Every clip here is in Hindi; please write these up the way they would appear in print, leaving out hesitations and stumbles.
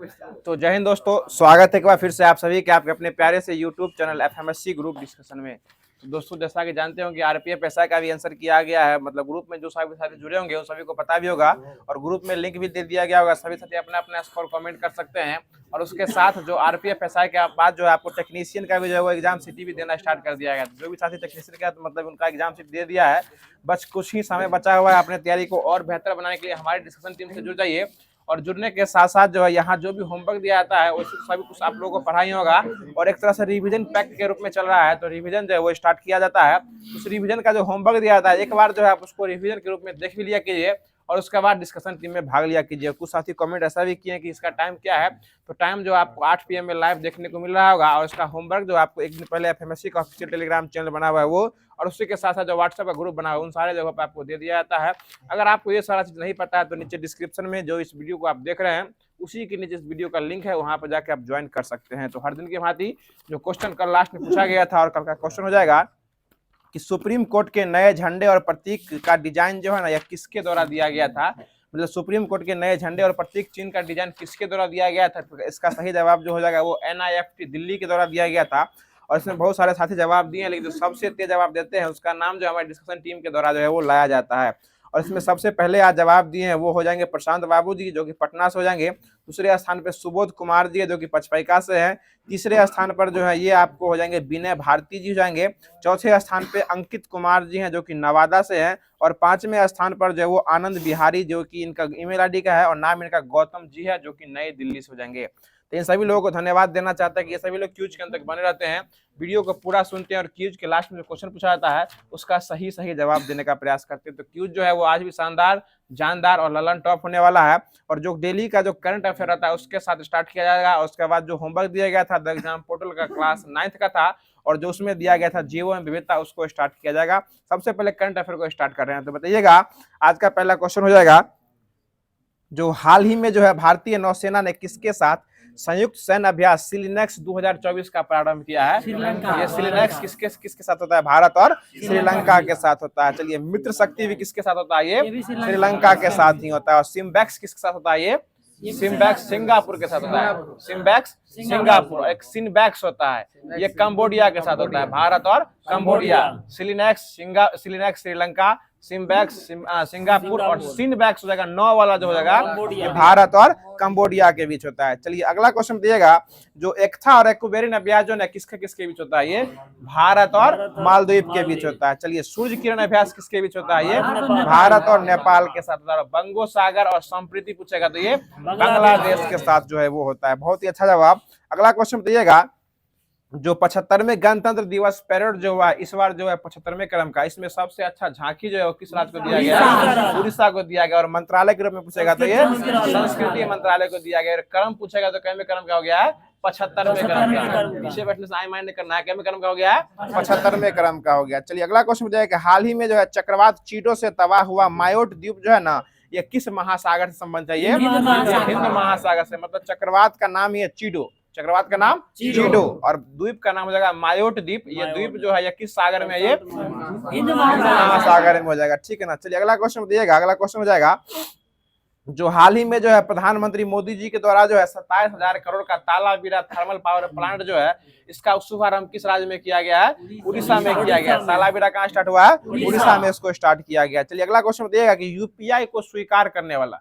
तो जय हिंद दोस्तों, स्वागत है एक बार फिर से आप सभी के आपके अपने प्यारे से यूट्यूब चैनल एफएमएससी ग्रुप डिस्कशन में। तो दोस्तों, जैसा कि जानते हो कि आरपीएफ एसआई का भी आंसर किया गया है। मतलब ग्रुप में जो सभी साथी जुड़े होंगे उन सभी को पता भी होगा और ग्रुप में लिंक भी दे दिया गया होगा। सभी साथी अपना अपना स्कोर कमेंट कर सकते हैं। और उसके साथ जो आरपीएफ एसआई के बाद जो है आपको टेक्नीशियन का भी जो है वो एग्जाम सिटी भी देना स्टार्ट कर दिया गया। जो भी साथी टेक्नीशियन का मतलब उनका एग्जाम सिटी दे दिया है, बस कुछ ही समय बचा हुआ है। अपने तैयारी को और बेहतर बनाने के लिए हमारी डिस्कशन टीम से जुड़ जाइए। और जुड़ने के साथ साथ जो है यहाँ जो भी होमवर्क दिया जाता है वो सभी कुछ आप लोगों को पढ़ाई होगा और एक तरह से रिवीजन पैक के रूप में चल रहा है। तो रिवीजन जो है वो स्टार्ट किया जाता है। उस रिवीजन का जो होमवर्क दिया जाता है एक बार जो है आप उसको रिवीजन के रूप में देख भी लिया कीजिए और उसके बाद डिस्कशन टीम में भाग लिया कीजिए। कुछ साथी कमेंट ऐसा भी किए कि इसका टाइम क्या है। तो टाइम जो आपको 8 PM में लाइव देखने को मिल रहा होगा और इसका होमवर्क जो आपको एक दिन पहले एफएमएससी का ऑफिशियल टेलीग्राम चैनल बना हुआ है वो और उसी के साथ साथ जो व्हाट्सएप का ग्रुप बना हुआ है उन सारे जगहों पर आपको दे दिया जाता है। अगर आपको ये सारा चीज नहीं पता है तो नीचे डिस्क्रिप्शन में जो इस वीडियो को आप देख रहे हैं उसी के नीचे इस वीडियो का लिंक है, वहां पर जाकर आप ज्वाइन कर सकते हैं। तो हर दिन की भांति जो क्वेश्चन कल लास्ट में पूछा गया था और कल का क्वेश्चन हो जाएगा कि सुप्रीम कोर्ट के नए झंडे और प्रतीक का डिजाइन जो है ना यह किसके द्वारा दिया गया था। मतलब सुप्रीम कोर्ट के नए झंडे और प्रतीक चिन्ह का डिजाइन किसके द्वारा दिया गया था। तो इसका सही जवाब जो हो जाएगा वो NIFT दिल्ली के द्वारा दिया गया था। और इसमें बहुत सारे साथी जवाब दिए हैं, लेकिन जो सबसे तेज जवाब देते हैं उसका नाम जो हमारे डिस्कशन टीम के द्वारा जो है वो लाया जाता है। और इसमें सबसे पहले आज जवाब दिए हैं वो हो जाएंगे प्रशांत बाबू जी जो कि पटना से हो जाएंगे। दूसरे स्थान पे सुबोध कुमार जी जो कि पचपैका से हैं। तीसरे स्थान पर जो है ये आपको हो जाएंगे विनय भारती जी हो जाएंगे। चौथे स्थान पे अंकित कुमार जी हैं जो कि नवादा से हैं। और पांचवें स्थान पर जो है वो आनंद बिहारी जो कि इनका ईमेल आईडी का है और नाम इनका गौतम जी है जो कि नई दिल्ली से हो जाएंगे। तो इन सभी लोगों को धन्यवाद देना चाहता है कि ये सभी लोग क्यूज के अंत तक बने रहते हैं, वीडियो को पूरा सुनते हैं और क्यूज के लास्ट में जो क्वेश्चन पूछा जाता है उसका सही जवाब देने का प्रयास करते हैं। तो क्यूज जो है वो आज भी शानदार, जानदार और ललन टॉप होने वाला है। और जो डेली का जो करंट अफेयर रहता है उसके साथ स्टार्ट किया जाएगा। और उसके बाद जो होमवर्क दिया गया था द एग्जाम पोर्टल का क्लास 9th का था और जो उसमें दिया गया था जीवो में विविधता उसको स्टार्ट किया जाएगा। सबसे पहले करंट अफेयर को स्टार्ट कर रहे हैं। तो बताइएगा आज का पहला क्वेश्चन हो जाएगा, जो हाल ही में जो है भारतीय नौसेना ने किसके साथ संयुक्त सैन्य अभ्यास सिलिनेक्स 2024 का प्रारंभ किया है। ये सिलिनेक्स किसके साथ होता है? भारत और श्रीलंका के साथ होता है। चलिए, मित्र शक्ति भी किसके साथ होता है? ये श्रीलंका के साथ ही होता है। और सिम्बैक्स किसके साथ होता है? ये सिम्बैक्स सिंगापुर के साथ होता है। SIMBEX Singapore. एक सिनबैक्स होता है, ये कंबोडिया के साथ होता है, भारत और कंबोडिया। सिलिनेक्स श्रीलंका, सिम्बैक्स सिंगापुर और सिनबैक्स हो जाएगा 9 वाला जो हो जाएगा ये भारत और कंबोडिया के बीच होता है। चलिए अगला क्वेश्चन दिएगा, जो एक्था और एक्वेरियन अभ्यास जो है किसके बीच होता है? ये भारत और मालदीव के बीच होता है। चलिए, सूर्य किरण अभ्यास किसके बीच होता है? ये भारत और नेपाल के साथ होता है। बंगो सागर और संप्रीति पूछेगा तो ये बांग्लादेश के साथ जो है वो होता है। बहुत ही अच्छा जवाब। अगला क्वेश्चन बताइएगा, जो 75वें गणतंत्र दिवस परेड जो हुआ इस बार जो है 75वें क्रम का, इसमें सबसे अच्छा झांकी जो है वो किस राज्य को दिया गया? उड़ीसा को दिया गया। और मंत्रालय के रूप में पूछेगा तो ये संस्कृति मंत्रालय को दिया गया। क्रम पूछेगा तो कितने क्रम का हो गया है? 75वें क्रम का। पीछे बैठने से माइंड करना है, कितने क्रम का हो गया है? 75वें क्रम का हो गया। चलिए अगला क्वेश्चन बताइएगा, हाल ही में जो है चक्रवात चीटो से तबाह हुआ मायोट द्वीप जो है ना ये किस महासागर से संबंध है? ये हिंद महासागर से। मतलब चक्रवात का नाम ये चीडो, चक्रवात का नाम चीडो और द्वीप का नाम हो जाएगा मायोट द्वीप। ये द्वीप जो है ये किस सागर में? ये हिंद महासागर में हो जाएगा। ठीक है ना। चलिए अगला क्वेश्चन दिएगा। अगला क्वेश्चन हो जाएगा, जो हाल ही में जो है प्रधानमंत्री मोदी जी के द्वारा जो है 27,000 करोड़ का तालाबीरा थर्मल पावर प्लांट जो है इसका शुभारंभ किस राज्य में किया गया है? उड़ीसा में किया गया। तालाबीरा कहाँ स्टार्ट हुआ है? उड़ीसा में इसको स्टार्ट किया गया। चलिए अगला क्वेश्चन दिएगा कि यूपीआई को स्वीकार करने वाला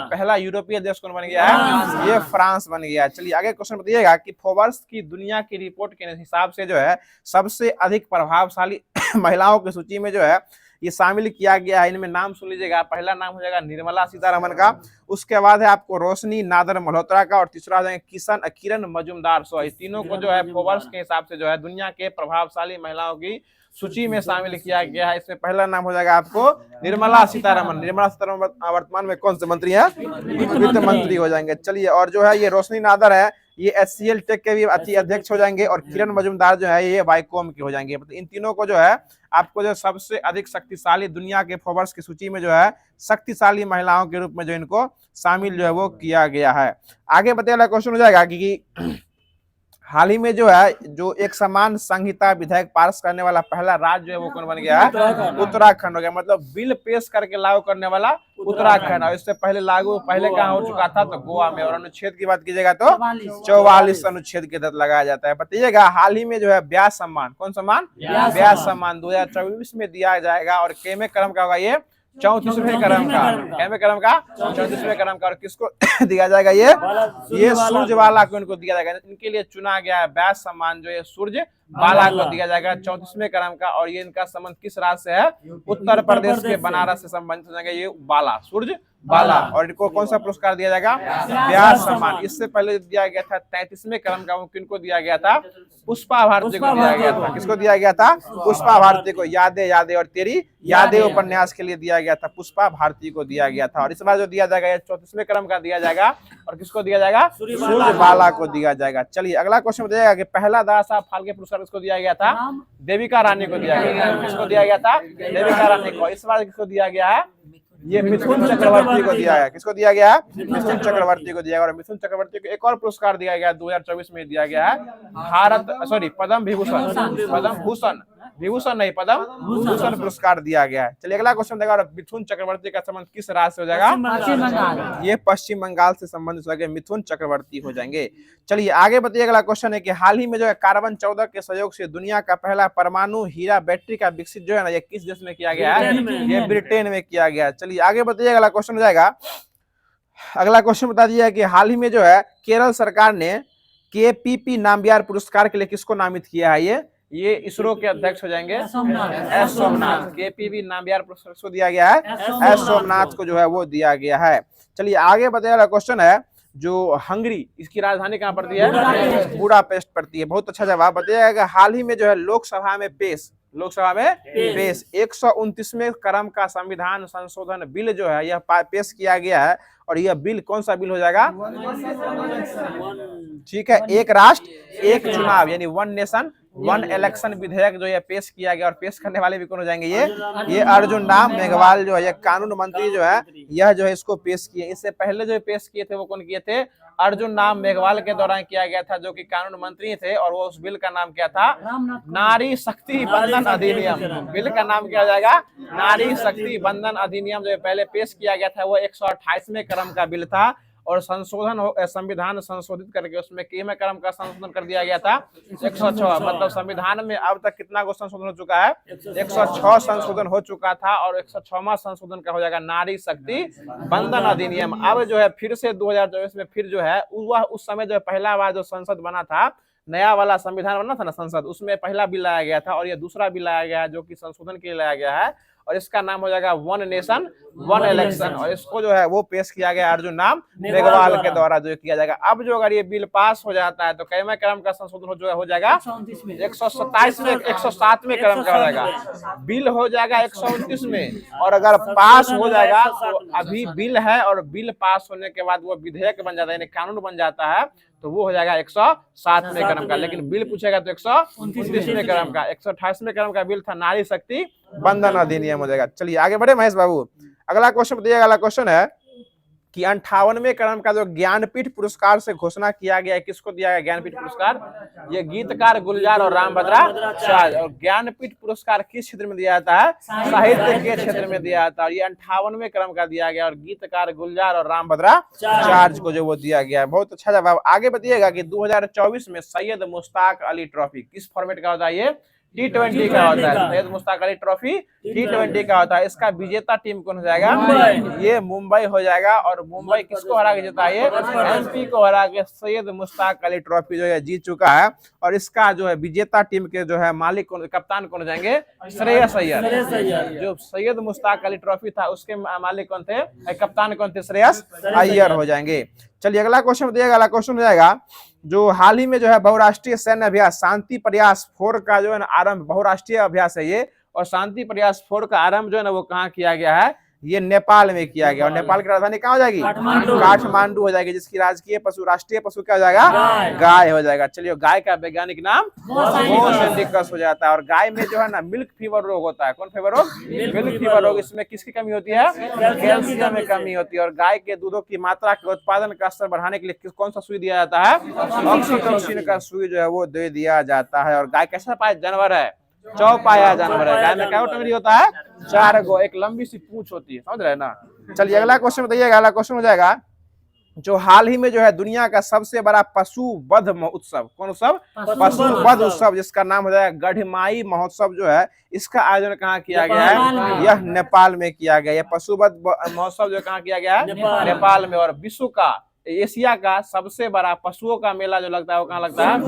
पहला यूरोपीय देश कौन बन गया है? ये फ्रांस बन गया। चलिए आगे क्वेश्चन दिएगा कि फोर्ब्स की दुनिया की रिपोर्ट के हिसाब से जो है सबसे अधिक प्रभावशाली महिलाओं की सूची में जो है ये शामिल किया गया है। इनमें नाम सुन लीजिएगा। पहला नाम हो जाएगा निर्मला सीतारमण का, उसके बाद है आपको रोशनी नादर मल्होत्रा का और तीसरा हो जाएगा किरण मजूमदार। सो इस तीनों को जो है फोर्ब्स के हिसाब से जो है दुनिया के प्रभावशाली महिलाओं की सूची में शामिल किया गया है। इसमें पहला नाम हो जाएगा आपको निर्मला सीतारमण। निर्मला सीतारमण वर्तमान में कौन से मंत्री है? वित्त मंत्री हो जाएंगे। चलिए, और जो है ये रोशनी नादर है ये HCL टेक के भी अध्यक्ष हो जाएंगे और किरण मजूमदार जो है ये वाईकॉम के हो जाएंगे। मतलब इन तीनों को जो है आपको जो सबसे अधिक शक्तिशाली दुनिया के फोर्ब्स की सूची में जो है शक्तिशाली महिलाओं के रूप में जो इनको शामिल जो है वो किया गया है। आगे बताइए क्वेश्चन हो जाएगा कि हाल ही में जो है जो एक समान संहिता विधेयक पास करने वाला पहला राज्य जो है वो कौन बन गया है? उत्तराखंड हो गया। मतलब बिल पेश करके लागू करने वाला उत्तराखंड। और इससे पहले लागू पहले कहाँ हो चुका था? तो गोवा में। और अनुच्छेद की बात कीजिएगा तो 44 अनुच्छेद के तहत लगाया जाता है। बताइएगा हाल ही में जो है ब्याज सम्मान, कौन सम्मान? ब्याज सम्मान 2024 में दिया जाएगा। और केमे क्रम का होगा ये? 34वें क्रम का। केमे क्रम का? 34वें क्रम का। और किसको दिया जाएगा ये सूर्यवाला को इनको दिया जाएगा। इनके लिए चुना गया है ब्याज सम्मान जो है सूर्य बाला को दिया जाएगा 34वें क्रम का। और ये इनका संबंध किस राज्य से है? उत्तर प्रदेश के बनारस से संबंधित हो जाएगा ये बाला, सूर्य बाला। और इनको कौन सा पुरस्कार दिया जाएगा? ब्याज सम्मान। इससे पहले दिया गया था 33वें क्रम का, वो किनको दिया गया था? पुष्पा भारती को दिया गया था। किसको दिया गया था? पुष्पा भारती को। यादें यादें और तेरी यादें उपन्यास के लिए दिया गया था, पुष्पा भारती को दिया गया था। और इस बार जो दिया जाएगा ये 34वें क्रम का दिया जाएगा। और किसको दिया जाएगा? सूर्य बाला को दिया जाएगा। चलिए अगला क्वेश्चन बताइएगा कि पहला दादा साहब फाल्के पुरस्कार किसको दिया गया था? देविका रानी को दिया गया। किसको दिया गया था? देविका रानी को। इस बार किसको दिया गया है? ये मिथुन चक्रवर्ती को दिया है। किसको दिया गया है? मिथुन चक्रवर्ती को दिया गया। और मिथुन चक्रवर्ती को एक और पुरस्कार दिया गया 2024 में दिया गया है पद्म विभूषण, पद्म भूषण, विभूषण नहीं पद्म भूषण पुरस्कार दिया गया है। चलिए अगला क्वेश्चन देगा। और मिथुन चक्रवर्ती का संबंध किस राज्य से हो जाएगा? ये पश्चिम बंगाल से संबंधित हो जाएंगे, मिथुन चक्रवर्ती हो जाएंगे। चलिए आगे बताइए। अगला क्वेश्चन है कि हाल ही में जो है कार्बन 14 के सहयोग से दुनिया का पहला परमाणु हीरा बैटरी का विकसित जो है ना, ये किस देश में किया गया है? ये ब्रिटेन में किया गया है। चलिए आगे बताइए। अगला क्वेश्चन हो जाएगा। अगला क्वेश्चन बता दिया कि हाल ही में जो है केरल सरकार ने KPP नामबियार पुरस्कार के लिए किसको नामित किया है? ये इसरो के अध्यक्ष हो जाएंगे एस सोमनाथ। KPP नामबियार पुरस्कार को दिया गया है एस सोमनाथ को जो है वो दिया गया है। चलिए आगे बताइए। क्वेश्चन है जो हंगरी, इसकी राजधानी कहाँ पड़ती है? बुडापेस्ट पड़ती है। बहुत अच्छा जवाब। बताइएगा हाल ही में जो है लोकसभा में पेश 129वें क्रम का संविधान संशोधन बिल जो है यह पेश किया गया है। और यह बिल कौन सा बिल हो जाएगा? ठीक है, एक राष्ट्र एक चुनाव यानी वन नेशन वन इलेक्शन विधेयक जो ये पेश किया गया। और पेश करने वाले भी कौन हो जाएंगे? ये अर्जुन राम मेघवाल जो है ये कानून मंत्री जो है यह जो है इसको पेश किए। इससे पहले जो पेश किए थे वो कौन किए थे? अर्जुन राम मेघवाल के दौरान किया गया था, जो कि कानून मंत्री थे। और वो उस बिल का नाम क्या था? नारी शक्ति बंधन अधिनियम। बिल का नाम क्या हो जाएगा? नारी शक्ति बंधन अधिनियम जो पहले पेश किया गया था वो 128वें क्रम का बिल था। और संशोधन संविधान संशोधित करके उसमें कितने क्रम का संशोधन कर दिया गया था? 106। मतलब संविधान में अब तक कितना को संशोधन हो चुका है? 106 संशोधन हो चुका था। और 106वां संशोधन का हो जाएगा नारी शक्ति बंधन अधिनियम। अब जो है फिर से 2024 में फिर जो है वह उस समय जो पहला बार जो संसद बना था, नया वाला संविधान बना था ना संसद, उसमें पहला बिल लाया गया था। और ये दूसरा बिल लाया गया है जो कि संशोधन के लिए लाया गया है। और इसका नाम हो जाएगा वन नेशन वन इलेक्शन। और इसको जो है वो पेश किया गया अर्जुन राम मेघवाल के द्वारा जो किया जाएगा। अब जो अगर ये बिल पास हो जाता है तो कैमे क्रम का संशोधन हो जाएगा 127वें क्रम का हो जाएगा। बिल हो जाएगा 129 में। और अगर पास हो जाएगा तो अभी बिल है और बिल पास होने के बाद वो विधेयक बन जाता है यानी कानून बन जाता है, तो वो हो जाएगा 107वें क्रम का। लेकिन बिल पूछेगा तो 129वें क्रम का। 128वें क्रम का बिल था नारी शक्ति बंधन अधिनियम हो जाएगा। चलिए आगे बढ़े महेश बाबू। अगला क्वेश्चन बताइएगा। अगला क्वेश्चन है कि 58वें क्रम का जो ज्ञानपीठ पुरस्कार से घोषणा किया गया है, किसको दिया गया ज्ञानपीठ पुरस्कार? ये गीतकार गुलजार और रामभद्राचार्य। और ज्ञानपीठ पुरस्कार किस क्षेत्र में दिया जाता है? साहित्य के क्षेत्र में दिया जाता है। और ये 58वें क्रम का दिया गया। और गीतकार गुलजार और रामभद्राचार्य को जो वो दिया गया है। बहुत अच्छा जवाब। आगे बताइएगा कि 2024 में सैयद मुश्ताक अली ट्रॉफी किस फॉर्मेट का होता है? ये T20 का होता है। सैयद मुश्ताक अली ट्रॉफी T20 का होता है। इसका विजेता टीम कौन हो जाएगा? ये मुंबई हो जाएगा। और मुंबई किसको हरा के जीता है? MP को हरा के सैयद मुश्ताक अली ट्रॉफी जो है जीत चुका है। और इसका जो है विजेता टीम के जो है मालिक कप्तान कौन हो जाएंगे? श्रेयस अय्यर। जो सैयद मुश्ताक अली ट्रॉफी था उसके मालिक कौन थे? कप्तान कौन थे? श्रेयस अय्यर हो जाएंगे। चलिए अगला क्वेश्चन दिएगा। अगला क्वेश्चन हो जाएगा जो हाल ही में जो है बहुराष्ट्रीय सैन्य अभ्यास शांति प्रयास 4 का जो है ना आरंभ, बहुराष्ट्रीय अभ्यास है ये। और शांति प्रयास 4 का आरंभ जो है ना वो कहाँ किया गया है? ये नेपाल में किया गया। और नेपाल की राजधानी कहाँ हो जाएगी? काठमांडू हो जाएगी, जिसकी राजकीय पशु, राष्ट्रीय पशु क्या हो जाएगा? गाय हो जाएगा। चलिए, गाय का वैज्ञानिक नाम मोसैंडिकस हो जाता है। और गाय में जो है ना मिल्क फीवर रोग होता है। कौन फीवर रोग? मिल्क फीवर रोग। इसमें किसकी कमी होती है? कैल्शियम में कमी होती है। और गाय के दूधों की मात्रा के उत्पादन का स्तर बढ़ाने के लिए कौन सा सुई दिया जाता है? ऑक्सीटोसिन का सुई जो है वो दे दिया जाता है। और गाय कैसा पाया जानवर है? चौपाया जानवर है। गाय में क्या टंगड़ी होता है? 4 गो। एक लंबी सी पूंछ होती है, समझ रहे हैं ना। चलिए अगला क्वेश्चन बताइएगा। अगला क्वेश्चन हो जाएगा, जो हाल ही में जो है दुनिया का सबसे बड़ा पशु वध उत्सव, कौन उत्सव? पशु वध उत्सव, जिसका नाम हो जाएगा गढ़माई महोत्सव जो है, इसका आयोजन कहाँ किया गया है? यह नेपाल में किया गया। यह पशु वध महोत्सव जो कहाँ किया गया है? नेपाल में। और विश्व का, एशिया का सबसे बड़ा पशुओं का मेला जो लगता है वो कहाँ लगता है?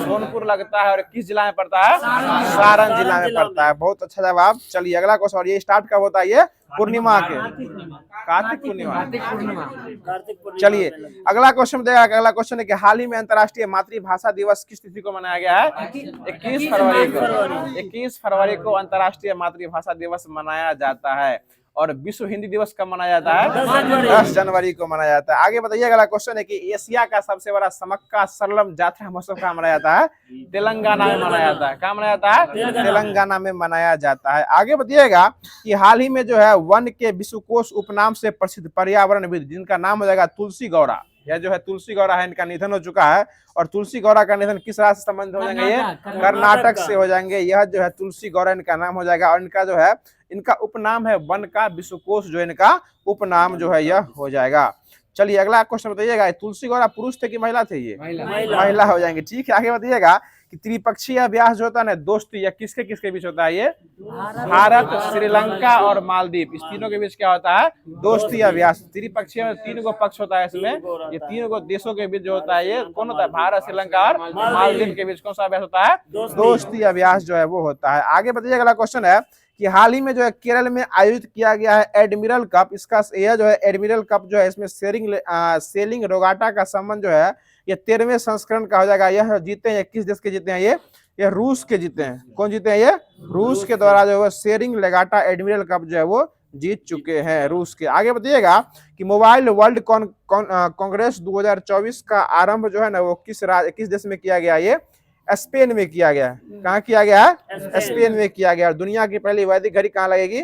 सोनपुर लगता है। और किस जिला में पड़ता है? सारण जिला में पड़ता है। बहुत अच्छा जवाब। चलिए अगला क्वेश्चन। और ये स्टार्ट कब होता है? ये पूर्णिमा के, कार्तिक पूर्णिमा। चलिए अगला क्वेश्चन देगा। अगला क्वेश्चन है कि हाल ही में अंतर्राष्ट्रीय मातृभाषा दिवस किस तिथि को मनाया गया है? 21 फरवरी को। 21 फरवरी को अंतर्राष्ट्रीय मातृभाषा दिवस मनाया जाता है। और विश्व हिंदी दिवस कब मनाया जाता है? 10 जनवरी को मनाया जाता है। आगे बताइए। अगला क्वेश्चन है कि एशिया का सबसे बड़ा समक्का सरलम जात्रा महोत्सव कहाँ मनाया जाता है? तेलंगाना में मनाया जाता है। कहाँ मनाया जाता है? तेलंगाना में मनाया जाता है। आगे बताइएगा कि हाल ही में जो है वन के विश्वकोश उपनाम से प्रसिद्ध पर्यावरणविद, जिनका नाम हो जाएगा तुलसी गौड़ा, यह जो है तुलसी गौड़ा है, इनका निधन हो चुका है। और तुलसी गौड़ा का निधन किस राज्य से संबंध हो जाएंगे? ये कर्नाटक से हो जाएंगे। यह जो है तुलसी गौड़ा इनका नाम हो जाएगा। और इनका जो है इनका उपनाम है वन का विश्वकोश, जो इनका उपनाम जो है यह हो जाएगा। चलिए अगला क्वेश्चन बताइएगा। तुलसी गौड़ा पुरुष थे कि महिला थे? ये महिला हो जाएंगे। ठीक है। आगे बताइएगा कि त्रिपक्षीय अभ्यास जो होता है ना दोस्ती, या किसके किसके बीच होता है? ये भारत, श्रीलंका और मालदीव, इस तीनों के बीच क्या होता है? दोस्ती अभ्यास। त्रिपक्षीय में 3 गो पक्ष होता है इसमें। ये 3 गो देशों के बीच जो होता है ये कौन होता है? भारत, श्रीलंका और मालदीव के बीच कौन सा अभ्यास होता है? दोस्ती अभ्यास जो है वो होता है। आगे बताइए। अगला क्वेश्चन है कि हाल ही में जो है केरल में आयोजित किया गया है एडमिरल कप, इसका यह जो है एडमिरल कप जो है इसमें सेलिंग रोगाटा का संबंध जो है ये 13वें संस्करण का हो जाएगा। यह जीते हैं किस देश के जीते हैं? ये रूस के जीते हैं। कौन जीते हैं? ये रूस के द्वारा जो है सेरिंग लेगाटा एडमिरल कप जो है वो जीत चुके हैं, रूस के। आगे बताइएगा कि मोबाइल वर्ल्ड कांग्रेस 2024 का आरंभ जो है ना वो किस देश में किया गया? ये स्पेन में किया गया है। कहाँ किया गया है? स्पेन में किया गया। और दुनिया की पहली वैदिक घड़ी कहाँ लगेगी?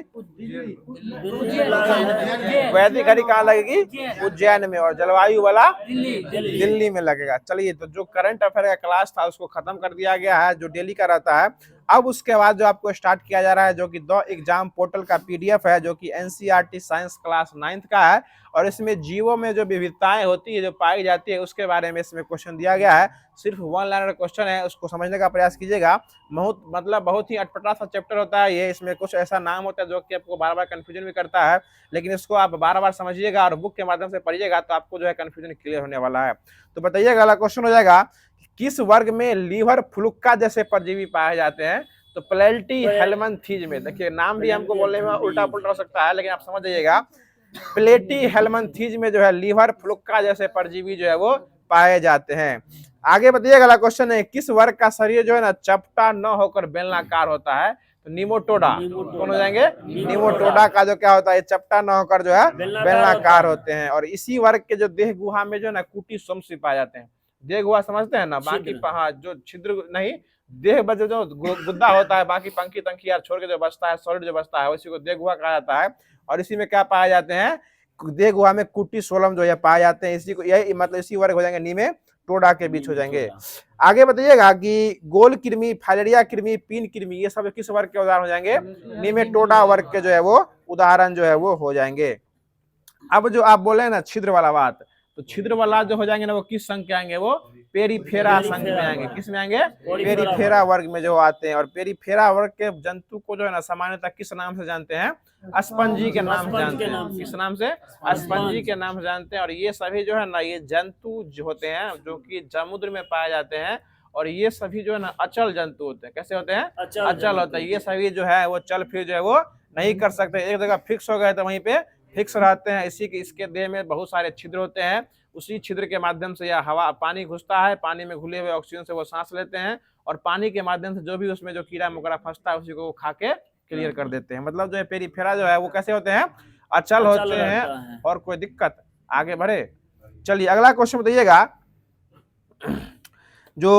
वैदिक घड़ी कहाँ लगेगी? उज्जैन में। और जलवायु वाला दिल्ली में लगेगा। चलिए, तो जो करंट अफेयर का क्लास था उसको खत्म कर दिया गया है, जो डेली का रहता है। अब उसके बाद जो आपको स्टार्ट किया जा रहा है, जो कि द एग्जाम पोर्टल का PDF है, जो कि NCERT साइंस क्लास 9th का है। और इसमें जीवों में जो विविधताएं होती है, जो पाई जाती है, उसके बारे में इसमें क्वेश्चन दिया गया है। सिर्फ 1 लाइनर क्वेश्चन है, उसको समझने का प्रयास कीजिएगा। बहुत ही अटपटा सा चैप्टर होता है ये। इसमें कुछ ऐसा नाम होता है जो कि आपको बार बार कंफ्यूजन भी करता है, लेकिन इसको आप बार बार समझिएगा और बुक के माध्यम से पढ़िएगा तो आपको जो है कंफ्यूजन क्लियर होने वाला है। तो बताइएगा। अगला क्वेश्चन हो जाएगा, किस वर्ग में लीवर फ्लुक्का जैसे परजीवी पाए जाते हैं? तो प्लेटी हेलमंथीज में। देखिए, नाम भी हमको बोलने में उल्टा पुल्टा हो सकता है, लेकिन आप समझ जाइएगा। प्लेटी हेलमंथीज में जो है लीवर फ्लुक्का जैसे परजीवी जो है वो पाए जाते हैं। आगे बताइएगा। अगला क्वेश्चन है, किस वर्ग का शरीर जो है ना चपटा न होकर बेलनाकार होता है? तो निमोटोडा। कौन हो जाएंगे? निमोटोडा का जो क्या होता है? चपटा न होकर जो है बेलनाकार होते हैं। और इसी वर्ग के जो देह गुहा में जो है ना कुटी सोमसी पाए जाते हैं। देह गुहा समझते हैं ना? बाकी जो छिद्र नहीं, देह जो गुद्दा होता है, बाकी पंखी तंखी यार छोड़ के जो बचता है, सॉलिड जो बचता है, उसी को देह गुहा कहा जाता है। और इसी में क्या पाए जाते हैं? देह गुहा में कुटी सोलम जो है पाए जाते हैं। इसी को यही मतलब इसी वर्ग हो जाएंगे, नीमे टोडा के बीच हो जाएंगे। आगे बताइएगा कि गोल कृमि, फाइलेरिया कृमि, पीन कृमि, ये सब किस वर्ग के उदाहरण हो जाएंगे? नीमेटोडा वर्ग के जो है वो उदाहरण जो है वो हो जाएंगे। अब जो आप बोले ना छिद्र वाला बात, तो छिद्र वाला जो हो जाएंगे ना वो किस संघ के आएंगे? वो पेरीफेरा संघ में आएंगे। किस में आएंगे? पेरीफेरा वर्ग में जो आते हैं। और पेरीफेरा वर्ग के जंतु को जो है ना सामान्यतः किस नाम से जानते हैं? स्पंजी के नाम से जानते हैं। किस नाम से? स्पंजी के नाम से जानते हैं। और ये सभी जो है ना ये जंतु जो होते हैं जो कि समुद्र में पाए जाते हैं। और ये सभी जो है ना अचल जंतु होते हैं। कैसे होते हैं? अचल होते हैं। ये सभी जो है वो चल फिर जो है वो नहीं कर सकते, एक जगह फिक्स हो गए तो वहीं पे फिक्स रहते हैं। इसके देह में बहुत सारे छिद्र होते हैं। उसी छिद्र के माध्यम से यह हवा, पानी घुसता है, पानी में घुले हुए ऑक्सीजन से वो सांस लेते हैं। और पानी के माध्यम से जो भी उसमें जो कीड़ा मकोड़ा फंसता है उसी को वो खा के क्लियर कर देते हैं। मतलब जो है पेरीफेरा जो है वो कैसे होते हैं? अचल होते हैं और कोई दिक्कत। आगे बढ़े, चलिए अगला क्वेश्चन बताइएगा। जो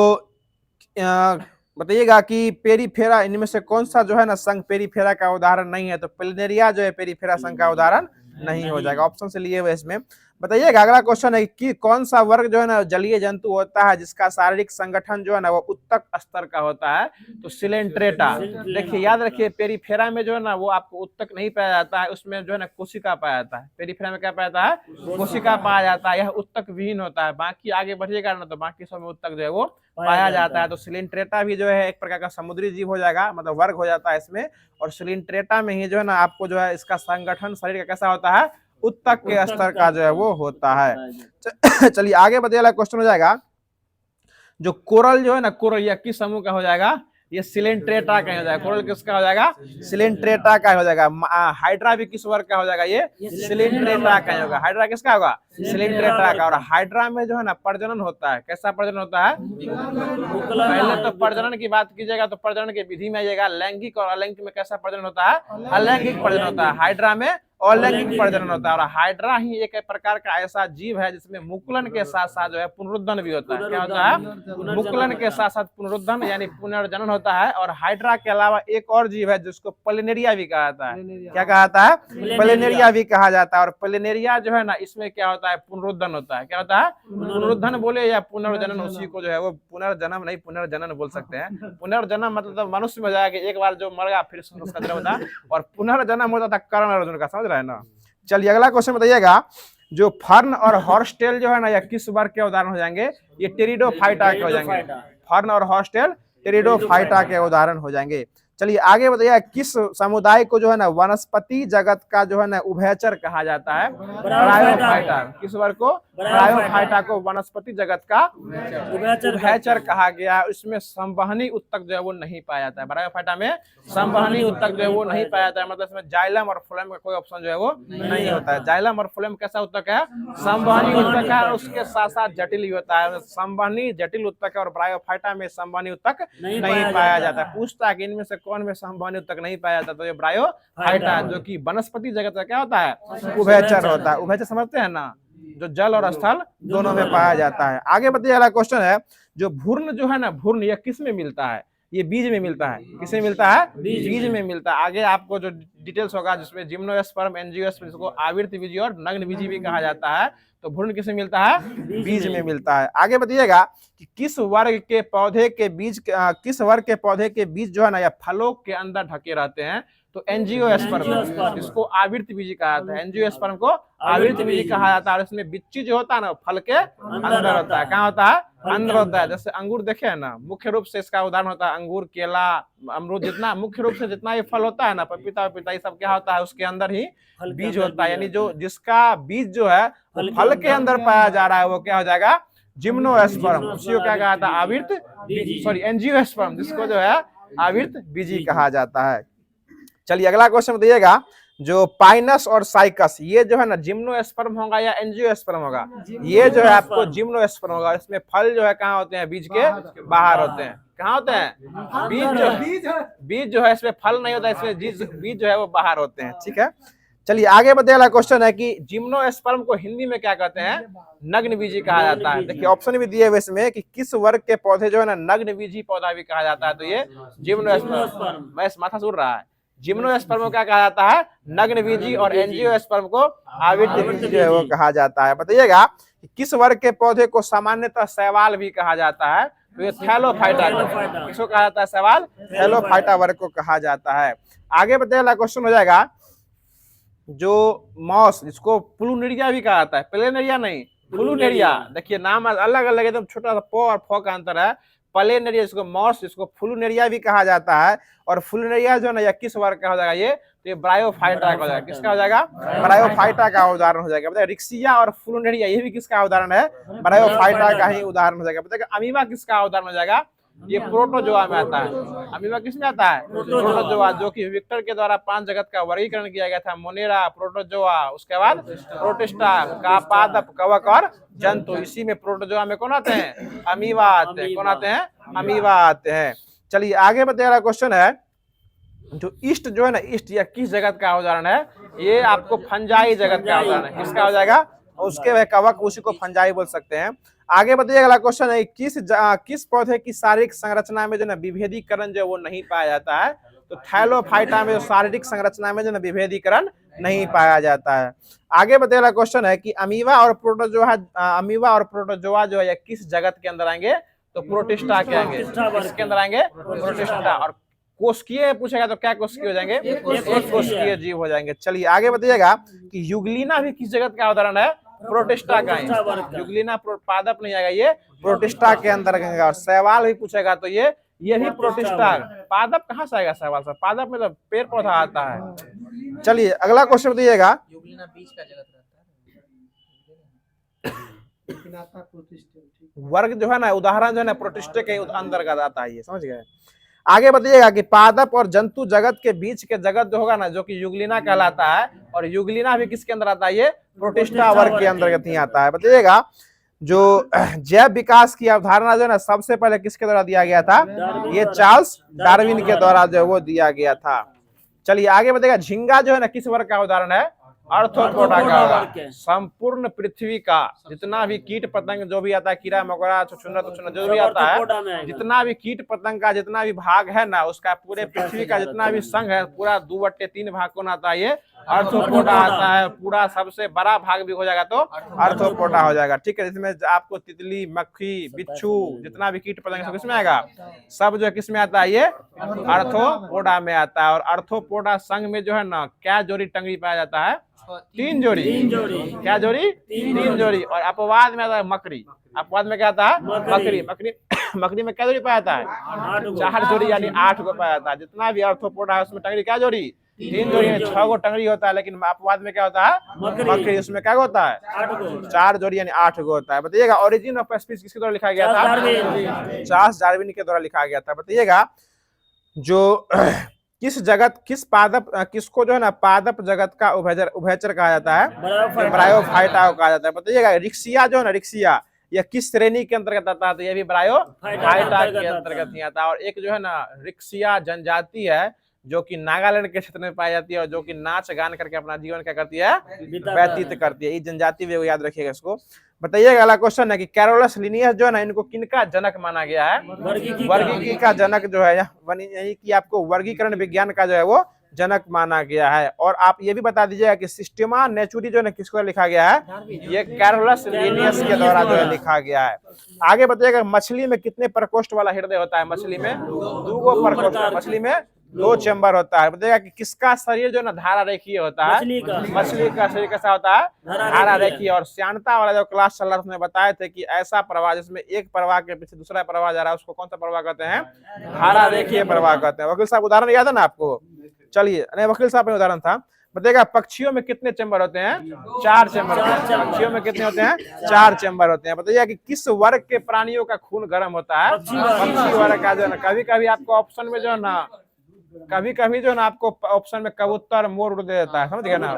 बताइएगा कि पेरीफेरा इनमें से कौन सा जो है ना संघ पेरीफेरा का उदाहरण नहीं है? तो प्लेनेरिया जो है पेरीफेरा संघ का उदाहरण नहीं हो जाएगा। ऑप्शन से लिए हुए इसमें बताइएगा। अगला क्वेश्चन है कि कौन सा वर्ग जो है ना जलीय जंतु होता है जिसका शारीरिक संगठन जो है ना वो उत्तक स्तर का होता है? तो सिलेंट्रेटा। देखिए याद रखिए, पेरीफेरा में जो है ना वो आपको उत्तक नहीं पाया जाता है, उसमें जो है ना कोशिका पाया जाता है। पेरीफेरा में क्या पाया जाता है? कोशिका पाया जाता है, यह उत्तक विहीन होता है। बाकी आगे बढ़िएगा ना तो बाकी सब में उत्तक जो है वो पाया जाता है। तो सिलिंट्रेटा भी जो है एक प्रकार का समुद्री जीव हो जाएगा, मतलब वर्ग हो जाता है इसमें। और सिलिंट्रेटा में ही जो है ना आपको जो है इसका संगठन शरीर का कैसा होता है? उत्तक के स्तर का जो है वो होता है। चलिए आगे बताइए, क्वेश्चन हो जाएगा। जो कोरल जो है ना, कोरल यह किस समूह का हो जाएगा? ये सिलेंट्रेटा का हो जाएगा। कोरल किसका हो जाएगा? सिलेंट्रेटा का हो जाएगा। हाइड्रा भी किस वर्ग का हो जाएगा? ये सिलेंट्रेटा का होगा। हाइड्रा किसका होगा? सिलेंट्रेटा का। और हाइड्रा में जो है ना प्रजनन होता है। कैसा प्रजनन होता है? पहले तो प्रजनन की बात कीजिएगा तो प्रजनन की विधि में आइएगा। लैंगिक और अलैंगिक में कैसा प्रजनन होता है? अलैंगिक प्रजनन होता है। हाइड्रा में अलैंगिक प्रजनन होता है। और हाइड्रा ही एक प्रकार का ऐसा जीव है जिसमें मुकुलन के साथ साथ जो है पुनरुत्थान भी होता है। क्या होता है? मुकुलन के साथ साथ पुनरुत्थान यानी पुनर्जनन होता है। और हाइड्रा के अलावा एक और जीव है जिसको प्लेनेरिया भी कहा जाता है। क्या कहा जाता है? प्लेनेरिया भी कहा जाता है। और प्लेनेरिया जो है ना इसमें क्या होता है? पुनरुत्थान होता है। क्या होता है? पुनरुत्थान बोले या पुनर्जनन, उसी को जो है वो पुनर्जन्म नहीं पुनर्जनन बोल सकते हैं। पुनर्जन्म मतलब मनुष्य में जाएगा, एक बार जो मर गया फिर उसका जन्म होता है। और पुनर्जन्म होता था कर्ण अर्जुन का, समझ रहे हैं ना। चलिए अगला क्वेश्चन बताइएगा। जो फर्न और हॉर्सटेल जो है ना, या किस वर्ग के उदाहरण हो जाएंगे? ये टेरिडोफाइटा के हो जाएंगे। फर्न और हॉर्सटेल टेरिडोफाइटा के उदाहरण हो जाएंगे। चलिए आगे बताइए, किस समुदाय को जो है ना वनस्पति जगत का जो है ना उभयचर कहा जाता है? ब्रायोफाइटा। किस वर्ग को? ब्रायोफाइटा को वनस्पति जगत का उभयचर कहा गया। इसमें संवहनी उत्तक जो है वो नहीं पाया जाता है। ब्रायोफाइटा में संवहनी उत्तक जो है वो नहीं पाया जाता है, मतलब इसमें जाइलम और फ्लोएम का कोई ऑप्शन जो है वो नहीं होता है। जाइलम और फ्लोएम कैसा उत्तक है? संवहनी उत्तक है। उसके साथ साथ जटिल भी होता है। संवहनी जटिल उत्तक है और ब्रायोफाइटा में संवहनी उत्तक नहीं पाया जाता है। पूछता है कि इनमें से कौन में संवहनी उत्तक नहीं पाया जाता? तो ये ब्रायोफाइटा, जो कि वनस्पति जगत का क्या होता है? उभयचर होता है। उभयचर समझते हैं ना, जो जल और स्थल दोनों में पाया जाता है। आगे बताइए, अगला क्वेश्चन है। जो भ्रूण जो है ना, भ्रूण यह किस में मिलता है? ये बीज में मिलता है। किसमें मिलता है? बीज में मिलता है। आगे आपको जो डिटेल्स होगा जिसमें जिम्नोस्पर्म, एंजियोस्पर्म, जिसको आवर्त बीजी और नग्न बीजी भी कहा जाता है। तो भ्रूण किसमें मिलता है? बीज में मिलता है। आगे बताइएगा कि किस वर्ग के पौधे के बीज जो है ना या फलों के अंदर ढके रहते हैं? तो एंजियोस्पर्म, इसको आवर्त बीजी कहा जाता है। एंजियोस्पर्म को आवर्त बीजी कहा जाता है। और इसमें बिच्ची जो होता है ना फल के अंदर होता है। कहाँ होता है? अंदर होता है। जैसे अंगूर देखे है ना, मुख्य रूप से इसका उदाहरण होता है अंगूर, केला, अमरूद। जितना मुख्य रूप से जितना ये फल होता है ना, पपीता ये सब क्या होता है? उसके अंदर ही बीज होता है। यानी जो जिसका बीज जो है फल के अंदर पाया जा रहा है वो क्या हो जाएगा? जिम्नोस्पर्म। उसी को क्या कहा जाता है? आवर्त बीजी, सॉरी एंजियोस्पर्म, जिसको जो है आवर्त बीजी कहा जाता है। चलिए अगला क्वेश्चन बताइएगा। जो पाइनस और साइकस, ये जो है ना जिम्नोस्पर्म होगा या एंजियोस्पर्म होगा? ये जो है आपको जिम्नोस्पर्म होगा। इसमें फल जो है कहाँ होते हैं? बीज के बाहर होते हैं। कहाँ होते हैं? बीज जो है इसमें फल नहीं होता है, इसमें बीज जो है वो बाहर होते हैं। ठीक है, चलिए आगे बताइए। क्वेश्चन है कि जिम्नोस्पर्म को हिंदी में क्या कहते हैं? नग्न बीजी कहा जाता है। देखिए ऑप्शन भी दिए हुए इसमें कि किस वर्ग के पौधे जो है ना नग्न बीजी पौधा भी कहा जाता है? तो ये जिम्नोस्पर्म। मैं माथा सुन रहा है। जिम्नोस्पर्म को क्या कहा जाता है? नग्न बीजी। और एंजियोस्पर्म को आवर्त बीजी जो है वो कहा जाता है। बताइएगा कि किस वर्ग के पौधे को सामान्यतः शैवाल भी कहा जाता है? तो ये थैलोफाइटा। किसको कहा जाता है? शैवाल। थैलोफाइटा वर्ग को कहा जाता है। आगे बताइए, क्वेश्चन हो जाएगा। जो मॉस, जिसको प्लूनेरिया भी कहा जाता है, प्लेनेरिया नहीं, प्लूनेरिया। देखिए नाम अलग अलग एकदम, छोटा सा प और फ का अंतर है। प्लेनेरिया इसको मॉस, इसको फ्लूनेरिया भी कहा जाता है। और फ्लूनेरिया जो है ना या किस वर्ग का हो जाएगा? ये तो ये ब्रायोफाइटा का हो जाएगा। किसका हो जाएगा? ब्रायोफाइटा का उदाहरण हो जाएगा। बताइए रिक्सिया और फ्लूनेरिया ये भी किसका उदाहरण है? ब्रायोफाइटा का ही उदाहरण हो जाएगा। बताइए अमीबा किसका उदाहरण हो जाएगा? ये प्रोटोजोआ में आता है। अमीबा किस में आता है? प्रोटोजोआ, जो कि विक्टर के द्वारा 5 जगत का वर्गीकरण किया गया था। मोनेरा, प्रोटोजोआ, उसके बाद प्रोटिस्टा, पादप, कवक और जंतु। इसी में प्रोटोजोआ में कौन आते हैं? अमीबा आते हैं। कौन आते हैं? अमीबा आते हैं। चलिए आगे बताइए, क्वेश्चन है। जो ईस्ट जो है ना, ईस्ट या किस जगत का उदाहरण है, ये आपको फंजाई जगत का उदाहरण है। किसका हो जाएगा? उसके वह कवक, उसी को फंजाई बोल सकते हैं। आगे बताइए, अगला क्वेश्चन है, किस पौधे की शारीरिक संरचना में जो ना विभेदीकरण जो वो नहीं पाया जाता है? तो थैलोफाइटा में जो शारीरिक संरचना में जो ना विभेदीकरण नहीं पाया जाता है। आगे बताइए, अगला क्वेश्चन है कि अमीबा और प्रोटोजोआ जो है किस जगत के अंदर आएंगे? तो प्रोटिस्टा के आएंगे। किसके अंदर आएंगे? प्रोटिस्टा। और कोशिकीय पूछेगा तो क्या कोशिकीय हो जाएंगे? एक कोशिकीय जीव हो जाएंगे। चलिए आगे बताइएगा कि युगलीना भी किस जगत का उदाहरण है? प्रोटिस्टा का ही। युगलीना पादप नहीं आएगा, ये प्रोटिस्टा के अंदर आएगा। और सवाल भी पूछेगा तो ये भी प्रोटिस्टा। पादप कहाँ से आएगा सवाल? सर पादप में तो पेड़ पौधा आता है। चलिए अगला क्वेश्चन बताइएगा, युगलिना बीज का जगत रहता है। वर्ग जो है ना, उदाहरण जो है ना प्रोटिस्टे के अंतर्गत आता है, ये समझ गए। आगे बताइएगा कि पादप और जंतु जगत के बीच के जगत जो होगा ना, जो कि युगलिना कहलाता है, और युगलिना भी किसके अंदर आता है? ये प्रोटिस्टा वर्ग के अंतर्गत ही आता है। बताइएगा जो जैव विकास की अवधारणा जो है ना, सबसे पहले किसके द्वारा दिया गया था? ये चार्ल्स डार्विन के द्वारा जो वो दिया गया था। चलिए आगे बताइएगा, झींगा जो है ना किस वर्ग का उदाहरण है? अर्थोपोडा का। संपूर्ण पृथ्वी का जितना भी कीट पतंग जो भी आता है, कीड़ा मकोड़ा छुछुंदर जो भी आता है, जितना भी कीट पतंग का जितना भी भाग है ना, उसका पूरे पृथ्वी का जितना भी संघ है, पूरा 2/3 भाग कौन आता है? ये अर्थोपोडा आता है। पूरा सबसे बड़ा भाग भी हो जाएगा तो अर्थोपोडा हो जाएगा। ठीक है, इसमें आपको तितली, मक्खी, बिच्छू, जितना भी कीट पतंग सब किसमें आएगा? सब जो है किसमें आता है? ये अर्थोपोडा में आता है। और अर्थोपोडा संघ में जो है ना, क्या जोड़ी टंगड़ी पाया जाता है? 3 जोड़ी। क्या जोड़ी? 3 जोड़ी। और अपवाद में आता है मकड़ी। अपवाद में क्या आता है? मकड़ी। मकड़ी में क्या जोड़ी पाया जाता है? 4 जोड़ी, यानी 8 को पाया जाता है। जितना भी अर्थोपोडा है उसमें टंगड़ी क्या जोड़ी? 3 जोड़ी, 6 को टंगड़ी होता है। लेकिन अपवाद में क्या होता है? मकड़ी। उसमें क्या होता है? 4 जोड़ी यानी 8 को होता है। बताइएगा ओरिजिन ऑफ स्पीशीज किसके द्वारा लिखा गया था? चार्ल्स डार्विन के द्वारा लिखा गया था। बताइएगा जो किस पादप, किसको जो है ना पादप जगत का उभयचर कहा जाता है? ब्रायोफाइटा को कहा जाता है। बताइएगा रिक्सिया जो है ना, रिक्सिया यह किस श्रेणी के अंतर्गत आता है? तो यह भी ब्रायोफाइटा के अंतर्गत ही आता है। और एक जो है ना रिक्सिया जनजाति है, जो कि नागालैंड के क्षेत्र में पाई जाती है, और जो कि नाच गान करके अपना जीवन क्या करती है? व्यतीत करती है। ये जनजाति भी याद रखिएगा इसको। बताइएगा अगला क्वेश्चन है कि कैरोलस लिनियस जो है ना, इनको किनका जनक माना गया है? वर्गीकी का जनक जो है, यानी कि आपको वर्गीकरण विज्ञान का जो है वो जनक माना गया है। और आप ये भी बता दीजिएगा कि सिस्टेमा नेचुरी जो है किसको लिखा गया है? ये कैरोलस लिनियस के द्वारा जो है लिखा गया है। आगे बताइएगा मछली में कितने प्रकोष्ठ वाला हृदय होता है? मछली में 2 प्रकोष्ठ। मछली में 2 चैम्बर होता है। बताइएगा कि किसका शरीर जो ना धारा रेखीय होता है? मछली का शरीर कैसा होता है? धारा रेखीय। और श्यानता वाला जो क्लास चल रहा था उसमें बताए थे कि ऐसा प्रवाह जिसमें एक प्रवाह के पीछे दूसरा प्रवाह जा रहा है, उसको कौन सा प्रवाह कहते हैं? धारा रेखीय प्रवाह कहते हैं। वकील साहब उदाहरण याद है ना आपको? चलिए, नहीं वकील साहब में उदाहरण था। बताइएगा पक्षियों में कितने चैम्बर होते हैं? 4 चैम्बर होते हैं। पक्षियों में कितने होते हैं? 4 चैम्बर होते हैं। बताइएगा कि किस वर्ग के प्राणियों का खून गर्म होता है? पक्षी वर्ग का जो है ना। कभी कभी आपको ऑप्शन में जो है ना, कभी कभी जो है ना आपको ऑप्शन में कबूतर मोर उड़ दे देता है, समझ गए ना?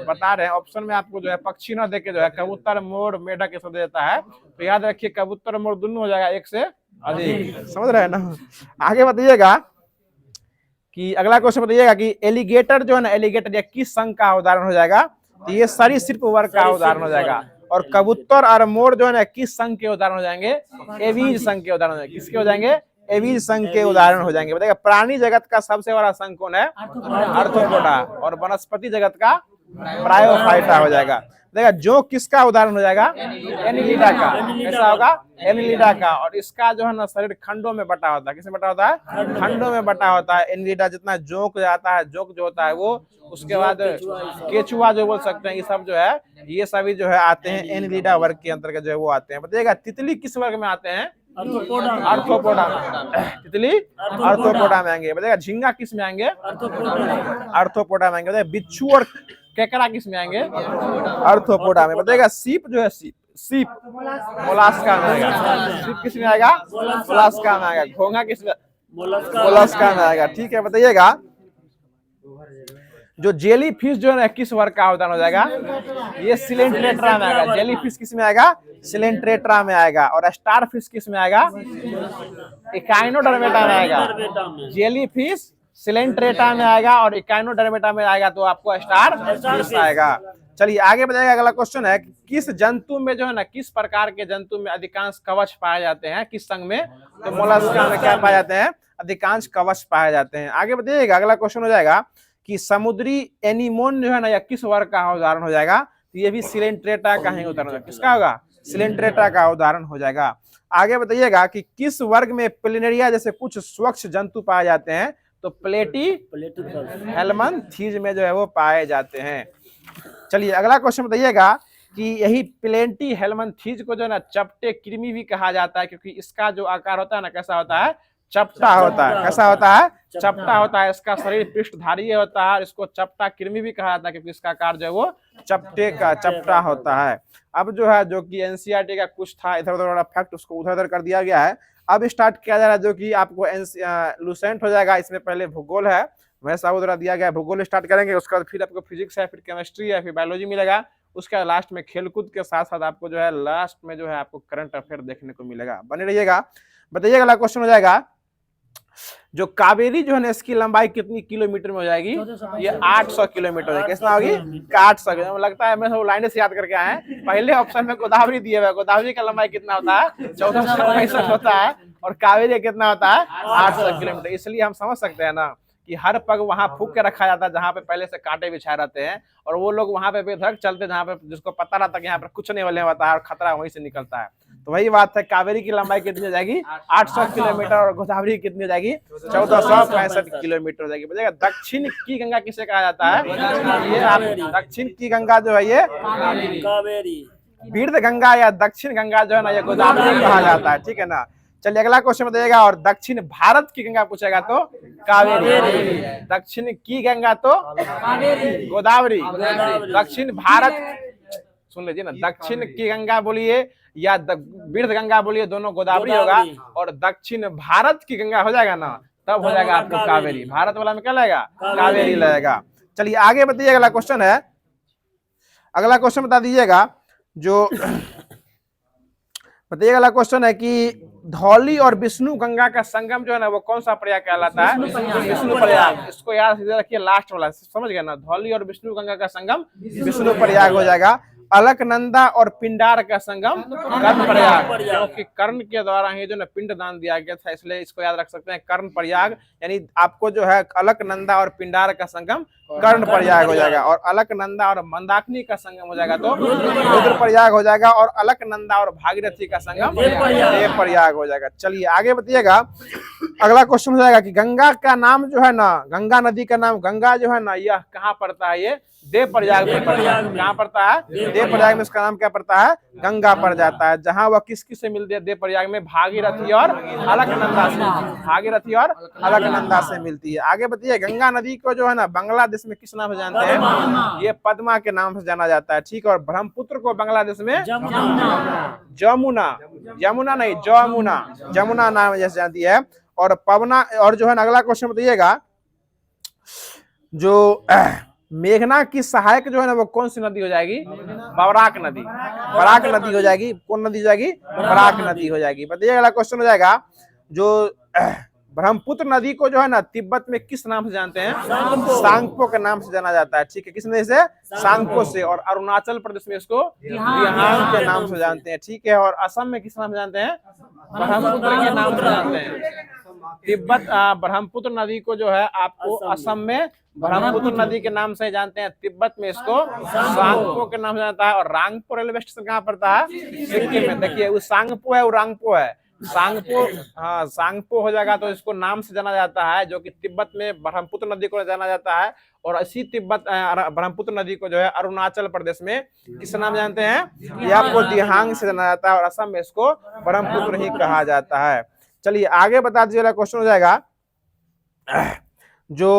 बता रहे हैं ऑप्शन में आपको जो है पक्षी ना देके जो है कबूतर, मोर, मेढक ये सब दे देता है। तो याद रखिए कबूतर मोर दोनों हो जाएगा 1 से अधिक। समझ रहे हैं ना? आगे बताइएगा कि अगला क्वेश्चन बताइएगा कि एलिगेटर जो है ना, एलिगेटर या किस संघ का उदाहरण हो जाएगा? तो ये सरीसृप वर्ग का उदाहरण हो जाएगा। और कबूतर और मोर जो है ना किस संघ के उदाहरण हो जाएंगे? एवीज संघ के उदाहरण हो जाएंगे। किसके हो जाएंगे? एवीज संघ के उदाहरण हो जाएंगे। बताइएगा प्राणी जगत का सबसे बड़ा संघ कौन है? अर्थोपोडा। और वनस्पति जगत का ब्रायोफाइटा हो जाएगा। देखा जो किसका उदाहरण हो जाएगा? एनिलिडा का। कैसा होगा? एनिलिडा का। और इसका जो है ना शरीर खंडों में बटा होता है। किसमें बटा होता है? खंडों में बटा होता है। एनिलिडा जितना जोक जाता है, जोक जो होता है वो, उसके बाद केचुआ जो बोल सकते हैं, ये सब जो है, ये सभी जो है आते हैं एनिलिडा वर्ग के अंतर्गत जो है वो आते हैं। बताइएगा तितली किस वर्ग में आते हैं? अर्थोपोडा में। तितली अर्थोपोडा में आएंगे। बताइएगा झींगा किस में आएंगे? अर्थोपोडा में आएंगे। बिच्छू और केकड़ा किस में आएंगे? अर्थोपोडा में। बताइएगा सीप जो है, सीप मोलास्का में आएगा। सीप किस में आएगा? मोलास्का में आएगा। घोंगा किस में? मोलास्का में आएगा। ठीक है, बताइएगा जो जेली फिश जो है ना किस वर्ग का उदाहरण हो जाएगा? ये सिलेंट्रेट्रा में आएगा। जेली फिश किस में आएगा? सिलेंट्रेट्रा में आएगा। और स्टार फिश किस में आएगा? इकाइनोडर्मेटा में आएगा। जेली फिश सिलेंट्रेटा में आएगा और इकाइनोडर्मेटा में आएगा तो आपको स्टारफिश आएगा। चलिए आगे बताइएगा, अगला क्वेश्चन है किस जंतु में जो है ना, किस प्रकार के जंतु में अधिकांश कवच पाए जाते हैं, किस संघ में? तो मोलस्का में क्या पाए जाते हैं? अधिकांश कवच पाए जाते हैं। आगे बताइएगा, अगला क्वेश्चन हो जाएगा कि समुद्री एनीमोन जो है ना, या किस वर्ग का उदाहरण हो जाएगा? तो ये भी सिलेंट्रेटा का ही उदाहरण होगा। किसका होगा? सिलेंट्रेटा का उदाहरण हो जाएगा। आगे बताइएगा कि किस वर्ग में प्लेनेरिया जैसे कुछ स्वच्छ जंतु पाए जाते हैं? तो प्लेटी हेलमंथीज में जो है वो पाए जाते हैं। चलिए अगला क्वेश्चन बताइएगा कि यही प्लेंटी हेलमंथीज को जो है ना चपटे कृमि भी कहा जाता है, क्योंकि इसका जो आकार होता है ना, कैसा होता है? चपटा होता है। कैसा होता है? चपटा होता है। इसका शरीर पृष्ठधारी होता है, इसको चपटा कृमि भी कहा जाता है, क्योंकि इसका आकार जो है वो चपटे का चपटा होता है। अब जो है, जो कि एनसीईआरटी का कुछ था इधर उधर वाला फैक्ट, उसको उधर उधर कर दिया गया है। अब स्टार्ट किया जा रहा है, जो कि आपको लूसेंट हो जाएगा। इसमें पहले भूगोल है, वैसा उधर दिया गया है, भूगोल स्टार्ट करेंगे, उसके बाद फिर आपको फिजिक्स है, फिर केमिस्ट्री है, फिर बायोलॉजी मिलेगा। उसके लास्ट में खेलकूद के साथ साथ आपको जो है लास्ट में जो है आपको करंट अफेयर देखने को मिलेगा। बने रहिएगा। बताइएगा, अगला क्वेश्चन हो जाएगा, जो कावेरी जो है ना, इसकी लंबाई कितनी किलोमीटर में हो जाएगी? ये 800 किलोमीटर है। कितना होगी? 800। लगता है मैं सब लाइनें से याद करके आए हैं। पहले ऑप्शन में गोदावरी दिए हुए, गोदावरी का लंबाई कितना होता है? 1465 होता है, और कावेरी कितना होता है? 800 किलोमीटर। इसलिए हम समझ सकते हैं ना कि हर पग वहां फूक के रखा जाता है जहां पे पहले से कांटे बिछाए रहते हैं, और वो लोग वहां पे बेधड़क चलते जहां पे जिसको पता रहता है कि यहाँ पे कुछ नहीं होने वाला है और खतरा वहीं से निकलता है। तो वही बात है, कावेरी की लंबाई कितनी हो जाएगी? 800 किलोमीटर, और गोदावरी कितनी हो जाएगी? 1465 किलोमीटर हो जाएगी। बताइएगा, दक्षिण की गंगा किसे कहा जाता है? ये आप दक्षिण की गंगा जो है ये कावेरी, बीर्द गंगा या दक्षिण गंगा जो है ना, ये गोदावरी कहा जाता है। ठीक है ना। चलिए अगला क्वेश्चन बताइएगा, और दक्षिण भारत की गंगा पूछेगा तो कावेरी, दक्षिण की गंगा तो गोदावरी, दक्षिण भारत, सुन लीजिए ना, दक्षिण की गंगा बोलिए या बीर्द गंगा बोलिए, दोनों गोदावरी होगा, और दक्षिण भारत की गंगा हो जाएगा ना, तब हो जाएगा आपको कावेरी। भारत वाला में क्या लगेगा? कावेरी लगेगा। चलिए आगे बताइए, अगला क्वेश्चन है, अगला क्वेश्चन बता दीजिएगा, जो बताइएगा, अगला क्वेश्चन है कि धौली और विष्णु गंगा का संगम जो है ना, वो कौन सा प्रयाग कहलाता है? विष्णु प्रयाग। इसको याद रखिए, लास्ट वाला, समझ गए ना? धौली और विष्णु गंगा का संगम विष्णु प्रयाग हो जाएगा। अलकनंदा और पिंडार का संगम कर्ण प्रयाग, क्योंकि कर्ण के द्वारा ही जो ना पिंड दान दिया गया था, इसलिए इसको याद रख सकते हैं कर्ण प्रयाग। यानी आपको जो है अलकनंदा और पिंडार का संगम कर्ण प्रयाग हो जाएगा, और अलकनंदा और मंदाकिनी का संगम हो जाएगा तो रुद्र प्रयाग हो जाएगा, और अलकनंदा और भागीरथी का संगम देव प्रयाग हो जाएगा। चलिए आगे बताइएगा, अगला क्वेश्चन हो जाएगा कि गंगा का नाम जो है ना, गंगा नदी का नाम, गंगा जो है ना, यह कहाँ पड़ता है? ये देव प्रयाग में पड़ता है। कहाँ पड़ता है? देव प्रयाग में। इसका नाम क्या पड़ता है? गंगा पड़ जाता है। जहाँ वह किस किस से मिलती है? देव प्रयाग में भागीरथी और अलकनंदा से, भागीरथी और अलकनंदा से मिलती है। आगे बताइए, गंगा नदी को जो है ना बांग्लादेश में किस नाम से जानते हैं? ये पद्मा के नाम से जाना जाता है। ठीक है। और ब्रह्मपुत्र को बांग्लादेश में जमुना, यमुना नहीं जमुना, जमुना नाम जैसे जानती है। और पवना, और जो है ना, अगला क्वेश्चन बताइएगा, जो मेघना की सहायक जो है ना, वो कौन सी नदी हो जाएगी? बराक नदी, बराक नदी हो जाएगी। कौन नदी हो जाएगी? बराक नदी हो जाएगी। बताइए अगला क्वेश्चन हो जाएगा, जो ब्रह्मपुत्र नदी को जो है ना तिब्बत में किस नाम से जानते हैं? सांगपो के नाम से जाना जाता है। ठीक है। किस नदी से? सांगपो से। और अरुणाचल प्रदेश में इसको दिहांग के नाम से जानते हैं। ठीक है। और असम में किस नाम से जानते हैं? ब्रह्मपुत्र के नाम से जानते हैं। तिब्बत ब्रह्मपुत्र नदी को जो है आपको असम में ब्रह्मपुत्र नदी के नाम से जानते हैं, तिब्बत में इसको सांगपो के नाम से जानता है। और रांगपो रेलवे स्टेशन कहाँ पड़ता है? सिक्किम में। देखिए, वो सांगपो है, वो रांगपो है। सांगपो, हाँ सांगपो हो जाएगा तो इसको नाम से जाना जाता है, जो कि तिब्बत में ब्रह्मपुत्र नदी को जाना जाता है। और इसी तिब्बत ब्रह्मपुत्र नदी को जो है अरुणाचल प्रदेश में किस नाम जानते हैं? ये आपको दिहांग से जाना जाता है, और असम में इसको ब्रह्मपुत्र ही कहा जाता है। चलिए आगे बता दीजिए, क्वेश्चन हो जाएगा, जो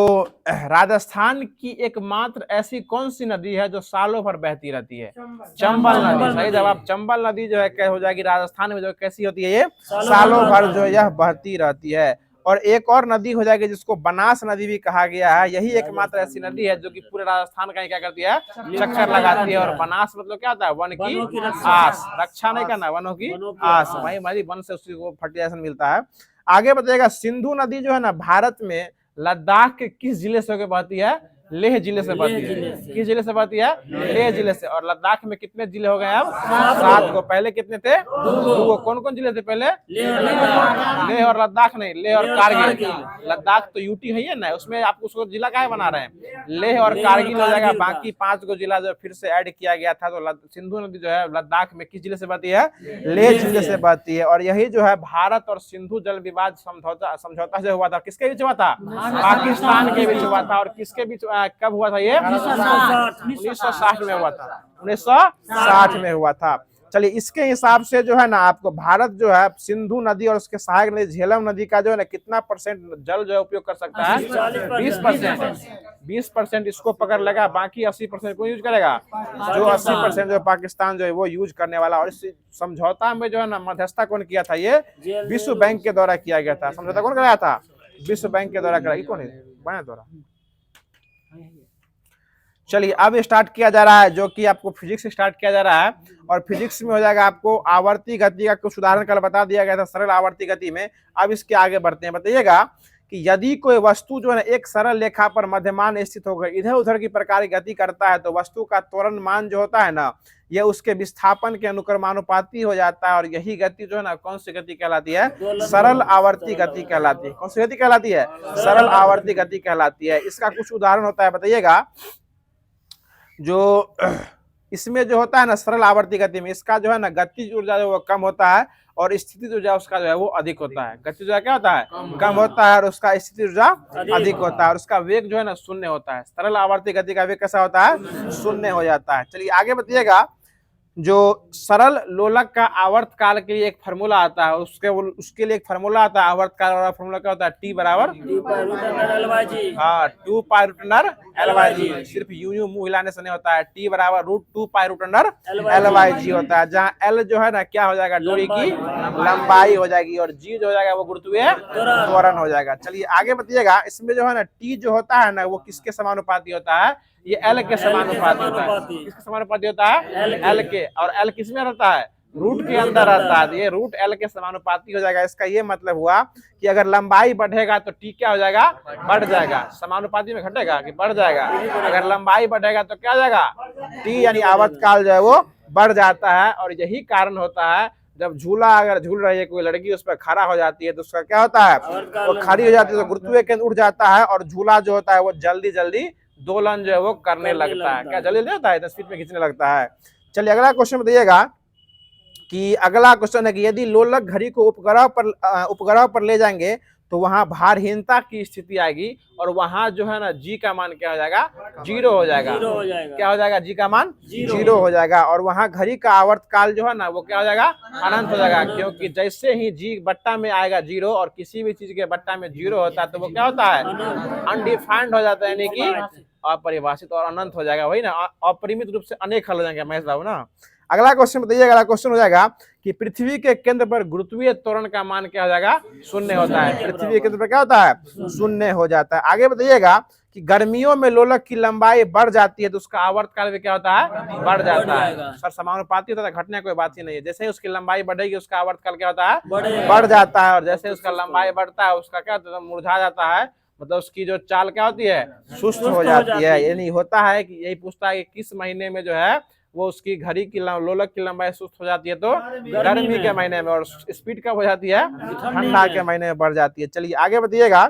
राजस्थान की एकमात्र ऐसी कौन सी नदी है जो सालों भर बहती रहती है? चंबल नदी। सही जवाब। चंबल नदी जो है क्या हो जाएगी? राजस्थान में जो कैसी होती है? ये सालों भर जो यह बहती रहती है। और एक और नदी हो जाएगी जिसको बनास नदी भी कहा गया है। यही एकमात्र ऐसी नदी है जो कि पूरे राजस्थान का क्या करती है? चक्कर लगाती है। और बनास मतलब क्या होता है? वन की आस, रक्षा नहीं करना, वनों की आस। वही हमारी वन से उसी को फर्टिलाइजेशन मिलता है। आगे बताइएगा, सिंधु नदी जो है ना भारत में लद्दाख के किस जिले से होकर बहती है? लेह जिले से बहती है। किस जिले से बहती है? लेह जिले से। और लद्दाख में कितने जिले हो गए अब? 7 को। पहले कितने थे? 2। कौन कौन जिले थे पहले? लेह और लद्दाख नहीं, लेह और कारगिल। लद्दाख तो यूटी है ना, उसमें आपको उसको जिला काहे बना रहे हैं? लेह और कारगिल हो जाएगा। बाकी 5 को जिला जो फिर से ऐड किया गया था। तो सिंधु नदी जो है लद्दाख में किस जिले से बहती है? लेह जिले से बहती है। और यही जो है भारत और सिंधु जल विवाद समझौता जो हुआ था, किसके बीच हुआ था? पाकिस्तान के बीच हुआ था। और किसके बीच, कब हुआ था ये? 1960 में हुआ था। 1960 में हुआ था। चलिए, इसके हिसाब से जो है ना आपको भारत जो है सिंधु नदी और उसके सहायक नदी झेलम नदी का जो है ना कितना परसेंट जल जो है उपयोग कर सकता है? 20%। 20% इसको पकड़ लेगा, बाकी 80% को यूज करेगा। जो 80% जो पाकिस्तान जो है वो यूज करने वाला। और इस समझौता में जो है ना मध्यस्थता कौन किया था? ये विश्व बैंक के द्वारा किया गया था। समझौता कौन कराया था? विश्व बैंक के द्वारा कराया। कौन है द्वारा? चलिए, अब स्टार्ट किया जा रहा है जो कि आपको फिजिक्स से स्टार्ट किया जा रहा है। और फिजिक्स में हो जाएगा आपको आवर्ती गति का कुछ उदाहरण कल बता दिया गया था सरल आवर्ती गति में। अब इसके आगे बढ़ते हैं। बताइएगा कि यदि कोई वस्तु जो है एक सरल रेखा पर मध्यमान स्थित होकर इधर उधर की प्रकार की गति करता है तो वस्तु का त्वरण मान जो होता है ना, यह उसके विस्थापन के अनुक्रमानुपाती हो जाता है। और यही गति जो है ना कौन सी गति कहलाती है? सरल आवर्ती गति कहलाती है। कौन सी गति कहलाती है? सरल आवर्ती गति कहलाती है। इसका कुछ उदाहरण होता है, बताइएगा। जो इसमें जो होता है ना सरल आवर्ती गति में, इसका जो है ना गतिज ऊर्जा जो वो कम होता है और स्थितिज ऊर्जा उसका जो है वो अधिक होता है। गतिज ऊर्जा क्या होता है? कम होता है। और उसका स्थितिज ऊर्जा अधिक होता है। और उसका वेग जो है ना शून्य होता है। सरल आवर्ती गति का वेग कैसा होता है? शून्य हो जाता है। चलिए आगे बताइएगा। जो सरल लोलक का आवर्त काल के लिए एक फार्मूला आता है, उसके लिए एक फार्मूला आता है आवर्त काल वाला। फार्मूला क्या होता है? T बराबर 2 पाई रूट अंडर LYG। सिर्फ यूं मुंह हिलाने से नहीं होता है। T बराबर √2 पाई रूट अंडर LYG होता है, जहाँ L जो है ना क्या हो जाएगा? डोरी की लंबाई हो जाएगी। और G जो हो जाएगा वो गुरुत्वीय त्वरण हो जाएगा। चलिए आगे बताइएगा। इसमें जो है ना T जो होता है ना वो किसके समानुपाती होता है? ये L के समानुपाती होता है। किसके समानुपाती होता है? L के। और L किस में रहता है? रूट के अंदर रहता है। ये रूट L के समानुपाती हो जाएगा। इसका ये मतलब हुआ कि अगर लंबाई बढ़ेगा तो T क्या हो जाएगा? बढ़ जाएगा। समानुपाती में घटेगा कि बढ़ जाएगा? अगर लंबाई बढ़ेगा तो क्या हो जाएगा? T यानी आवर्तकाल जो है वो बढ़ जाता है। और यही कारण होता है जब झूला अगर झूल रही है कोई लड़की उस पर खड़ा हो जाती है तो उसका क्या होता है? वो खड़ी हो जाती है तो गुरुत्वीय केंद्र उड़ जाता है और झूला जो होता है वो जल्दी जल्दी दोलन जो है वो करने लगता है। क्या जल्दी होता है? स्पीड में खींचने लगता है। चलिए अगला क्वेश्चन बताइएगा कि अगला क्वेश्चन है कि यदि लोलक घड़ी को उपग्रह पर ले जाएंगे तो वहां भारहीनता की स्थिति आएगी। और वहां जो है ना जी का मान क्या हो जाएगा? 0 हो जाएगा। क्या हो जाएगा? जी का मान 0 हो जाएगा। और वहां घड़ी का आवर्तकाल जो है ना वो क्या हो जाएगा? अनंत हो जाएगा। क्योंकि जैसे ही जी बट्टा में आएगा 0 और किसी भी चीज के बट्टा में 0 होता है तो वो क्या होता है? अनडिफाइंड हो जाता है, यानी कि अपरिभाषित और अनंत हो जाएगा। वही ना, अपरिमित रूप से अनेक हल हो जाएंगे महेश बाबू ना। अगला क्वेश्चन बताइए। अगला क्वेश्चन हो जाएगा कि पृथ्वी के केंद्र पर गुरुत्वीय त्वरण का मान क्या हो जाएगा? 0 होता है। पृथ्वी के केंद्र पर क्या होता है? 0 हो जाता है। आगे बताइएगा कि गर्मियों में लोलक की लंबाई बढ़ जाती है तो उसका आवर्तकाल भी क्या होता है? बढ़ जाता है। सर समानुपाती होता है, घटने कोई बात ही नहीं है। जैसे ही उसकी लंबाई बढ़ेगी उसका आवर्तकाल क्या होता है? बढ़ जाता है। और जैसे उसका लंबाई बढ़ता है उसका क्या होता है? मुरझा जाता है। मतलब उसकी जो चाल क्या होती है? सुस्त हो जाती है। यानी होता है कि यही पूछता है कि किस महीने में जो है वो उसकी घड़ी की लोलक की लंबाई सुस्त हो जाती है? तो गर्मी के महीने में। और स्पीड कब हो जाती है? ठंडा के महीने में बढ़ जाती है। चलिए आगे बताइएगा।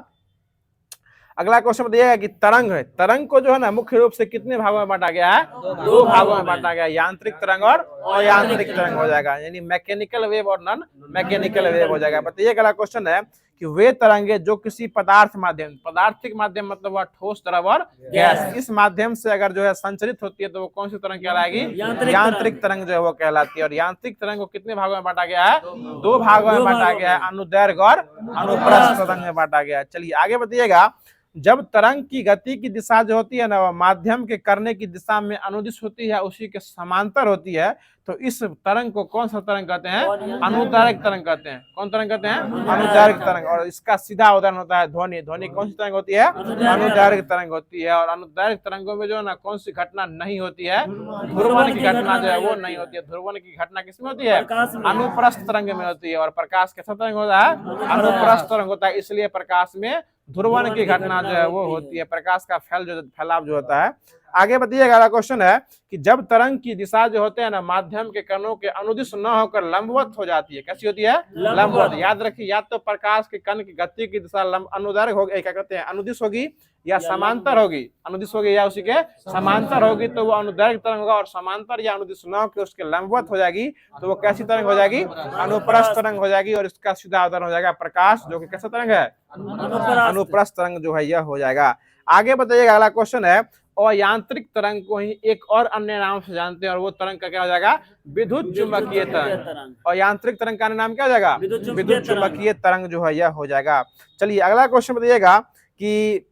अगला क्वेश्चन बताइएगा कि तरंग है, तरंग को जो है ना मुख्य रूप से कितने भागों में बांटा गया है? 2 भागों में बांटा गया। यांत्रिक तरंग और अयांत्रिक तरंग हो जाएगा। यानी मैकेनिकल वेव और नॉन मैकेनिकल वेव हो जाएगा। बताइए अगला क्वेश्चन है कि वे तरंगे जो किसी पदार्थ माध्यम, पदार्थिक माध्यम मतलब वह ठोस, द्रव और गैस, इस माध्यम से अगर जो है संचरित होती है तो वो कौन सी तरंग कहलाएगी? यांत्रिक तरंग जो है वो कहलाती है। और यांत्रिक तरंग को कितने भागों में बांटा गया है? 2 भागों में बांटा गया है। अनुदैर्घ्य और अनुप्रस्थ तरंग में बांटा गया है। चलिए आगे बताइएगा। जब तरंग की गति की दिशा जो होती है ना वह माध्यम के करने की दिशा में अनुदिश होती है, उसी के समांतर होती है, तो इस तरंग को कौन सा तरंग कहते हैं? अनुदैर्घ्य तरंग कहते हैं। कौन तरंग कहते हैं? अनुदैर्घ्य तरंग। और इसका सीधा उदाहरण होता है ध्वनि। ध्वनि कौन सी तरंग होती है? अनुदैर्घ्य तरंग होती है। और अनुदैर्घ्य तरंगों में जो है ना कौन सी घटना नहीं होती है? ध्रुवण की घटना जो है वो नहीं होती है। ध्रुवण की घटना किसमें होती है? अनुप्रस्थ तरंग में होती है। और प्रकाश कैसा तरंग होता है? अनुप्रस्थ तरंग होता है। इसलिए प्रकाश में ध्रुवण की घटना जो है वो होती है, प्रकाश का फैलाव जो होता है। आगे बताइएगा, अगला क्वेश्चन है कि जब तरंग की दिशा जो होते हैं ना माध्यम के कणों के अनुदिश न होकर लंबवत हो जाती है, कैसी होती है? लंबवत। याद रखिए, या तो प्रकाश के कण की गति की दिशा अनुदैर्घ्य होगी, क्या कहते हैं, अनुदिश होगी, या समांतर होगी। अनुदिश होगी या उसी के समांतर होगी तो वो अनुदैर्घ्य तरंग होगा, और समांतर या अनुदिश न होकर उसके लंबवत हो जाएगी तो वो कैसी तरंग हो जाएगी? अनुप्रस्थ तरंग हो जाएगी। और इसका सीधा उदाहरण हो जाएगा प्रकाश, जो कि कैसा तरंग है? अनुप्रस्थ तरंग जो है यह हो जाएगा। आगे बताइएगा, अगला क्वेश्चन है, और यांत्रिक तरंग को ही एक और अन्य नाम से जानते हैं, और वो तरंग का क्या हो जाएगा? विद्युत चुंबकीय तरंग। और यांत्रिक तरंग का नाम क्या हो जाएगा? विद्युत चुंबकीय तरंग जो है यह हो जाएगा। चलिए अगला क्वेश्चन बताइएगा कि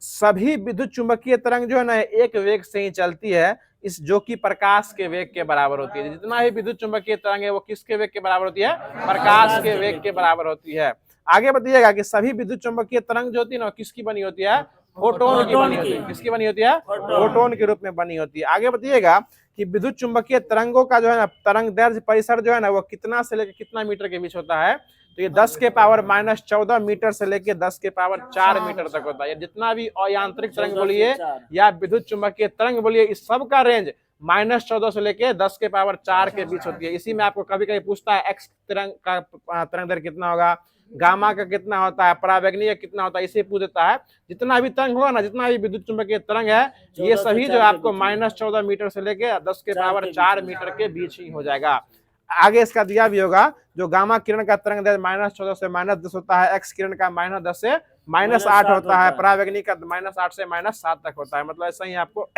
सभी विद्युत चुंबकीय तरंग जो है ना एक वेग से ही चलती है, इस जो कि प्रकाश के वेग के बराबर होती है। जितना भी विद्युत चुंबकीय तरंग है वो किसके वेग के बराबर होती है? प्रकाश के वेग के बराबर होती है। आगे बताइएगा कि सभी विद्युत चुंबकीय तरंग जो होती है ना किसकी बनी होती है? फोटोन की बनी होती है। किसकी बनी होती है? फोटोन के रूप में बनी होती है। आगे बताइएगा कि विद्युत चुंबकीय तरंगों का जो है ना तरंग दैर्ध्य परिसर जो है ना वो कितना से लेकर कितना मीटर के बीच होता है? तो ये 10 के पावर -14 मीटर से लेकर 10 के पावर 4 मीटर तक होता है। जितना भी अयांत्रिक तरंग बोलिए या विद्युत चुंबकीय तरंग बोलिए, इस सब का रेंज -14 से लेकर 10 के पावर 4 के बीच होती है। इसी में आपको कभी कभी पूछता है एक्स तरंग का तरंग दैर्ध्य कितना होगा, गामा का कितना होता है, परावैगनी का कितना होता है, इसे पूछ देता है। जितना भी तरंग होगा ना, जितना भी विद्युत चुंबकीय तरंग है, ये सभी जो आपको -14 मीटर से लेके 10 के पावर 4 मीटर के बीच ही हो जाएगा। आगे इसका दिया भी होगा, जो गामा किरण का तरंग दैर्ध्य -14 से -10 होता है, एक्स किरण का -10 से -8 होता है, परावैगनी का -8 से -7 तक होता है। मतलब ऐसा ही आपको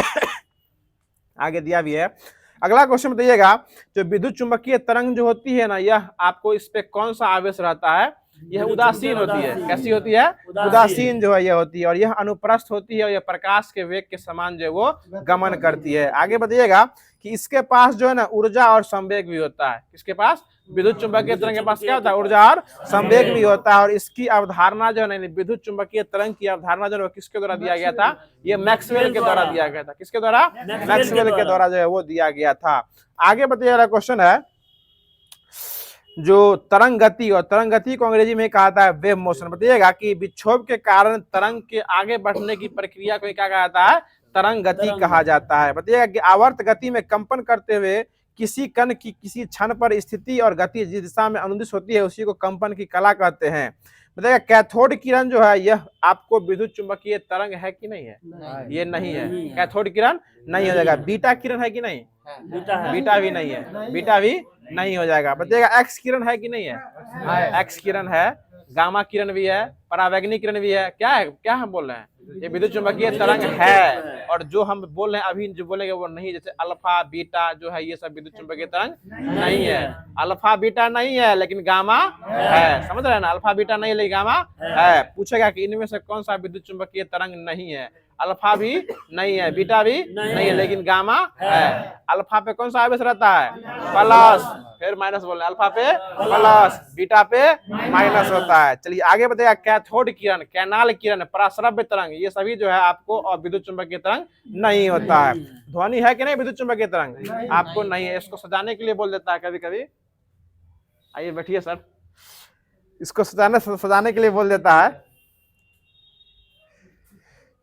आगे दिया भी है। अगला क्वेश्चन बताइएगा, जो विद्युत चुंबकीय तरंग जो होती है ना, यह आपको इस पे कौन सा आवेश रहता है? यह उदासीन होती है। कैसी होती है? उदासीन जो है यह होती है। और यह अनुप्रस्थ होती है, और यह प्रकाश के वेग के समान जो है वो गमन करती है। आगे बताइएगा कि इसके पास जो है ना ऊर्जा और संवेग भी होता है। किसके पास? विद्युत चुंबकीय तरंग के पास क्या होता है? ऊर्जा और संवेग भी होता है। और इसकी अवधारणा जो है ना, विद्युत चुंबकीय तरंग की अवधारणा जो है किसके द्वारा दिया गया था? ये मैक्सवेल के द्वारा दिया गया था। किसके द्वारा? मैक्सवेल के द्वारा जो है वो दिया गया था। आगे बताइएगा, क्वेश्चन है, जो तरंग गति, और तरंग गति को अंग्रेजी में कहा जाता है वेव मोशन। बताइएगा कि विक्षोभ के कारण तरंग के आगे बढ़ने की प्रक्रिया को क्या कहा जाता है? तरंग गति कहा जाता है। बताइएगा कि आवर्त गति में कंपन करते हुए किसी कण की किसी क्षण पर स्थिति और गति जिस दिशा में अनुदिश होती है उसी को कंपन की कला कहते हैं। बताइएगा कैथोड किरण जो है यह आपको विद्युत चुंबकीय तरंग है कि नहीं है? ये नहीं है। कैथोड किरण नहीं हो जाएगा। बीटा किरण है कि नहीं? बीटा भी नहीं है। बीटा भी नहीं हो जाएगा। बताइएगा एक्स किरण है कि नहीं है? एक्स किरण है। गामा किरण भी है, परावैगनी किरण भी है। क्या है? क्या हम बोल रहे हैं? ये विद्युत चुंबकीय तरंग है। और जो हम बोल रहे हैं अभी जो बोलेंगे वो नहीं, जैसे अल्फा बीटा जो है ये सब विद्युत चुंबकीय तरंग नहीं है। अल्फा बीटा नहीं है लेकिन गामा है। समझ रहे हैं ना? अल्फा बीटा नहीं लेकिन गामा है। पूछेगा कि इनमें से कौन सा विद्युत चुंबकीय तरंग नहीं है? अल्फा भी नहीं है, बीटा भी नहीं है, लेकिन गामा है। अल्फा पे कौन सा आवेश रहता है? प्लस, फिर माइनस बोल रहे हैं। अल्फा पे प्लस, बीटा पे माइनस होता है। चलिए आगे बताइएगा, कैथोड किरण, कैनाल किरण, पराश्रव्य तरंग, ये सभी जो है आपको और विद्युत चुंबकीय तरंग नहीं होता है। ध्वनि है कि नहीं विद्युत चुंबकीय तरंग? आपको नहीं है। इसको सजाने के लिए बोल देता है कभी कभी। आइए बैठिए सर। इसको सजाने के लिए बोल देता है।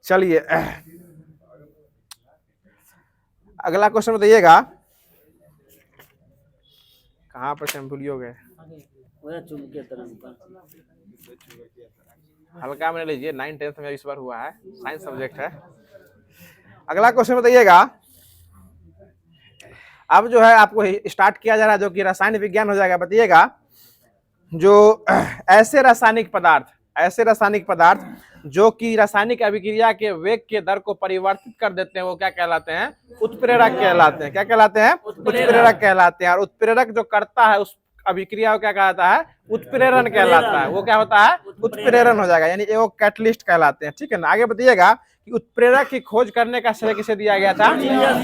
चलिए अगला क्वेश्चन बताइएगा, कहाँ पर से भूलियो गए? हल्का में लीजिए, 9-10 में इस बार हुआ है, साइंस सब्जेक्ट है। अगला क्वेश्चन बताइएगा, अब जो है आपको स्टार्ट किया जा रहा है जो कि रसायन विज्ञान हो जाएगा। बताइएगा, जो ऐसे रासायनिक पदार्थ जो कि रासायनिक अभिक्रिया के वेग के दर को परिवर्तित कर देते हैं वो क्या कहलाते हैं? उत्प्रेरक कहलाते हैं। क्या कहलाते हैं? उत्प्रेरक कहलाते हैं। और उत्प्रेरक जो करता है उस अभिक्रिया को क्या कहलाता है? उत्प्रेरण कहलाता है। वो क्या होता है? उत्प्रेरण हो जाएगा, यानी वो कैटलिस्ट कहलाते हैं। ठीक है ना? आगे बताइएगा कि उत्प्रेरक की खोज करने का श्रेय किसे दिया गया था?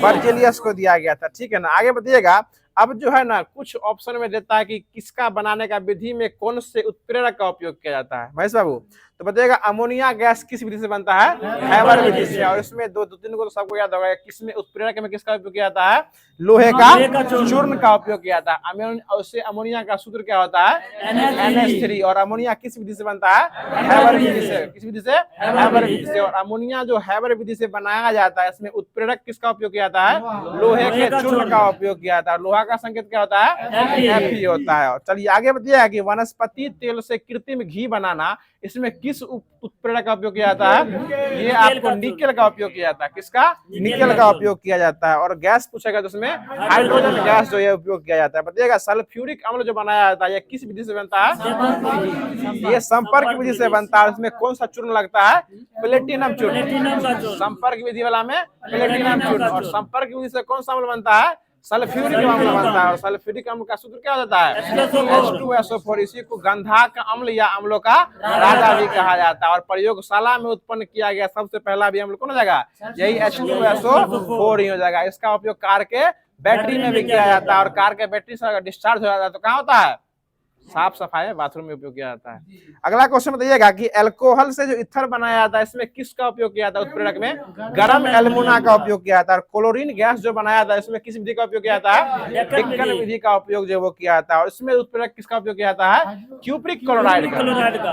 बर्जेलियस को दिया गया था। ठीक है ना? आगे बताइएगा, अब जो है ना कुछ ऑप्शन में देता है कि किसका बनाने का विधि में कौन से उत्प्रेरक का उपयोग किया जाता है महेश बाबू। तो बताइएगा अमोनिया गैस किस विधि से बनता है, हैबर विधि से। और इसमें दो तीन को तो सबको याद होगा, किसमें उत्प्रेरक में किसका उपयोग किया जाता है, लोहे का चूर्ण का उपयोग किया जाता है। उससे अमोनिया का सूत्र क्या होता है, NH3। और अमोनिया किस विधि से बनता है, हैबर विधि से। किस विधि से, हैबर विधि से। और अमोनिया जो हैबर विधि से बनाया जाता है इसमें उत्प्रेरक किसका उपयोग किया जाता है, लोहे के चूर्ण का उपयोग किया जाता है। लोहा का संकेत क्या होता है, Fe होता है। और चलिए आगे बताइएगा कि वनस्पति तेल से कृत्रिम घी बनाना, इसमें किस उत्प्रेरक का उपयोग किया जाता है, ये आपको निकेल का उपयोग किया जाता है। किसका, निकेल का उपयोग किया जाता है। और गैस पूछेगा तो उसमें हाइड्रोजन गैस जो है उपयोग किया जाता है। बताइएगा सल्फ्यूरिक अम्ल जो बनाया जाता है ये किस विधि से बनता है, ये संपर्क विधि से बनता है। उसमें कौन सा चूर्ण लगता है, प्लेटिनम चूर्ण। संपर्क विधि वाला में प्लेटिनम चूर्ण। और संपर्क विधि से कौन सा अम्ल बनता है, सल्फ्यूरिक अम्ल बनता है। और सल्फ्यूरिक अम्ल का सूत्र क्या होता है, H2SO4। इसी को गंधक अम्ल या अम्लों का राजा भी कहा जाता है। और प्रयोगशाला में उत्पन्न किया गया सबसे पहला भी अम्ल कौन हो जाएगा, यही H2SO4 ही हो जाएगा। इसका उपयोग कार के बैटरी में भी किया जाता है। और कार के बैटरी से अगर डिस्चार्ज हो जाता है तो कहाँ होता है, साफ सफाई बाथरूम में उपयोग किया जाता है। अगला क्वेश्चन बताइएगा कि अल्कोहल से जो इथर बनाया जाता है इसमें किसका उपयोग किया जाता है, उत्प्रेरक में गरम एल्युमिना का उपयोग किया जाता है। और क्लोरीन गैस जो बनाया जाता है इसमें किस विधि का उपयोग किया जाता है, डिक्कन विधि का उपयोग जो वो किया जाता है। और इसमें उत्प्रेरक किसका उपयोग किया जाता है, क्यूप्रिक क्लोराइड का।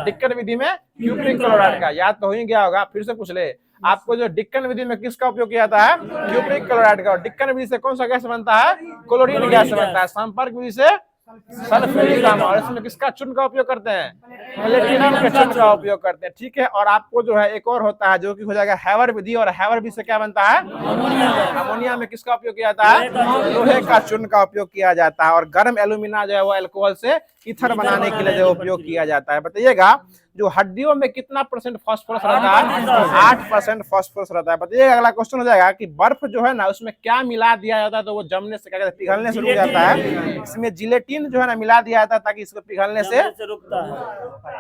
डिक्कन विधि में क्यूप्रिक क्लोराइड का, याद तो हो ही गया होगा, फिर से पूछ ले आपको। जो डिक्कन विधि में किसका उपयोग किया जाता है, क्यूप्रिक क्लोराइड का। और डिक्कन विधि से कौन सा गैस बनता है, क्लोरीन गैस बनता है। संपर्क विधि से सल्फ्यूरिक अम्ल। और इसमें किसका चूर्ण का उपयोग करते हैं, प्लेटिनम के चूर्ण का उपयोग करते हैं। ठीक है। और आपको जो है एक और होता है जो कि हो जाएगा हैवर विधि। और हैवर विधि से क्या बनता है, अमोनिया में किसका उपयोग किया जाता है, लोहे का चूर्ण का उपयोग किया जाता है। और गर्म एल्यूमिना जो है वो अल्कोहल से ईथर बनाने के लिए जो उपयोग किया जाता है। बताइएगा जो हड्डियों में कितना % फास्फोरस रहता है, 8% फास्फोरस रहता है। बताइएगा अगला क्वेश्चन हो जाएगा कि बर्फ जो है ना उसमें क्या मिला दिया जाता है तो वो जमने से क्या कहते हैं, पिघलने से रुक जाता है। इसमें जिलेटिन जो है ना मिला दिया जाता है ताकि इसको पिघलने से रुकता है।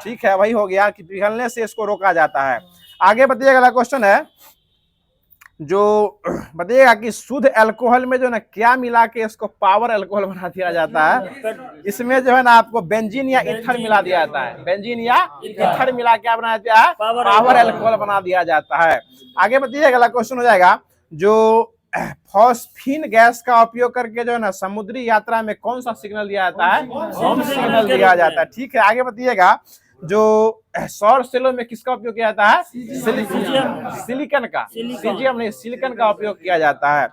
ठीक है, वही हो गया कि पिघलने से इसको रोका जाता है। आगे बताइएगा अगला क्वेश्चन है जो बताइएगा कि शुद्ध अल्कोहल में जो ना क्या मिला के इसको पावर अल्कोहल बना दिया जाता है। इसमें जो है ना आपको बेंजीन या ईथर मिला दिया जाता है। बेंजीन या ईथर मिला क्या बना दिया है, पावर अल्कोहल बना दिया जाता है। आगे बताइएगा अगला क्वेश्चन हो जाएगा जो फॉस्फीन गैस का उपयोग करके जो है ना समुद्री यात्रा में कौन सा सिग्नल दिया जाता है, होम सिग्नल दिया जाता है। ठीक है। आगे बताइएगा जो सौर सेलों में किसका उपयोग किया जाता है, सिलिकन का, सीजियम नहीं, सिलिकन का उपयोग किया जाता है।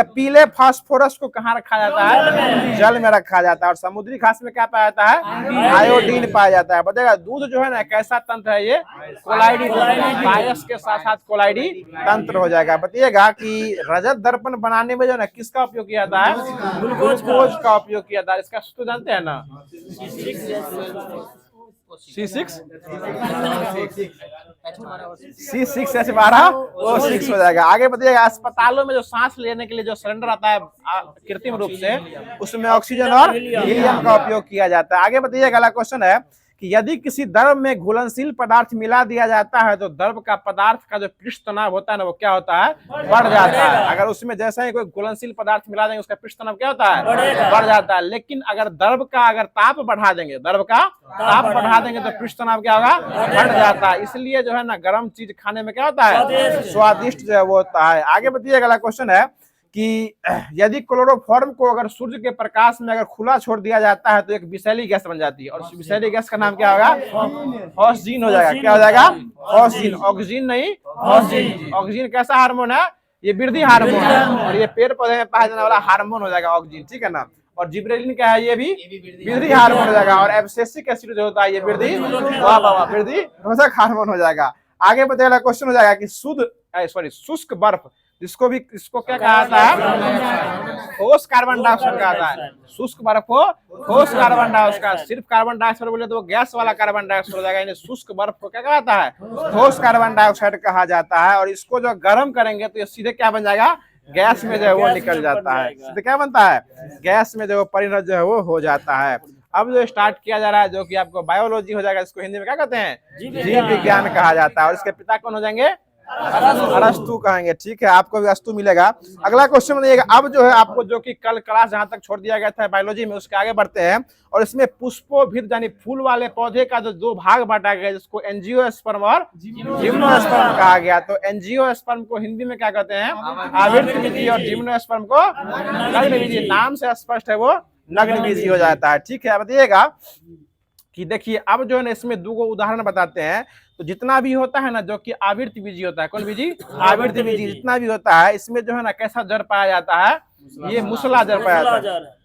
पीले फास्फोरस को कहाँ रखा जाता है, जल में रखा जाता है। और समुद्री घास में क्या पाया जाता है, आयोडीन पाया जाता है। बताएगा दूध जो है ना कैसा तंत्र है, ये कोलाइडी, बायस के साथ साथ कोलाइडी तंत्र हो जाएगा। बताइएगा कि रजत दर्पण बनाने में जो है किसका उपयोग किया जाता है, ग्लूकोज का उपयोग किया जाता है। इसका सूत्र जानते हैं ना, C6H12O6 हो जाएगा। आगे बताइएगा अस्पतालों में जो सांस लेने के लिए जो सिलेंडर आता है कृत्रिम रूप से, उसमें ऑक्सीजन और हीलियम का उपयोग किया जाता है। आगे बताइएगा अगला क्वेश्चन है कि यदि किसी द्रव में घुलनशील पदार्थ मिला दिया जाता है तो द्रव का पदार्थ का जो पृष्ठ तनाव होता है ना वो क्या होता है, बढ़ जाता है। अगर उसमें जैसा ही कोई घुलनशील पदार्थ मिला देंगे उसका पृष्ठ तनाव क्या होता है, बढ़ जाता है। लेकिन अगर द्रव का अगर ताप बढ़ा देंगे, द्रव का ताप बढ़ा देंगे तो पृष्ठ तनाव क्या होगा, बढ़ जाता है। इसलिए जो है ना गर्म चीज खाने में क्या होता है, स्वादिष्ट जो है वो होता है। आगे बताइएगा अगला क्वेश्चन है कि यदि क्लोरोफॉर्म को अगर सूर्य के प्रकाश में अगर खुला छोड़ दिया जाता है तो एक विषैली गैस बन जाती है। और विषैली गैस का नाम क्या होगा, फॉस्जीन हो जाएगा। क्या हो जाएगा, फॉस्जीन। ऑक्सीजन नहीं, फॉस्जीन। ऑक्सीजन कैसा हार्मोन है, ये वृद्धि हार्मोन है। और ये पेड़ पौधे में पाया जाने वाला हार्मोन हो जाएगा ऑक्सीजन। ठीक है ना। और जिब्रेलिन क्या है, ये भी वृद्धि हार्मोन हो जाएगा। और एब्सिसिक एसिड जो होता है ये वृद्धि रोधक हार्मोन हो जाएगा। आगे बताइएगा क्वेश्चन हो जाएगा कि शुष्क बर्फ, इसको क्या कहा जाता है, ठोस कार्बन डाइऑक्साइड कहा जाता है। शुष्क बर्फ को ठोस कार्बन डाइऑक्साइड, सिर्फ कार्बन डाइऑक्साइड बोले तो वो गैस वाला कार्बन डाइऑक्साइड हो जाएगा। यानी शुष्क बर्फ को क्या कहा जाता है, ठोस कार्बन डाइऑक्साइड कहा जाता है। और इसको जो गर्म करेंगे तो ये सीधे क्या बन जाएगा, गैस में जो है वो निकल जाता है। सीधे क्या बनता है, गैस में जो परिणत जो है वो हो जाता है। अब जो स्टार्ट किया जा रहा है जो कि आपको बायोलॉजी हो जाएगा, इसको हिंदी में क्या कहते हैं, जीव विज्ञान कहा जाता है। और इसके पिता कौन हो जाएंगे, अरस्तु कहेंगे। ठीक है, आपको भी अस्तु मिलेगा। अगला क्वेश्चन बताइएगा। अब जो है आपको जो कि कल क्लास जहां तक छोड़ दिया गया था बायोलॉजी में, उसके आगे बढ़ते हैं। और इसमें पुष्पोभिद यानी फूल वाले पौधे का जो दो भाग बांटा गया, जिसको एंजियोस्पर्म और जिम्नोस्पर्म कहा गया। तो एंजियोस्पर्म को हिंदी में क्या कहते हैं? आवृत बीजी, और जिम्नोस्पर्म को नग्न बीजी। नाम से स्पष्ट है वो नग्न बीजी हो जाता है। ठीक है, बताइएगा कि देखिए अब जो है ना इसमें दो उदाहरण बताते हैं। तो जितना भी होता है ना जो कि आवृत बीजी होता है, कौन बीजी? आवृत बीजी। जितना भी होता है इसमें जो है ना कैसा जड़ पाया जाता है? ये मूसला जड़ पाया जाता है।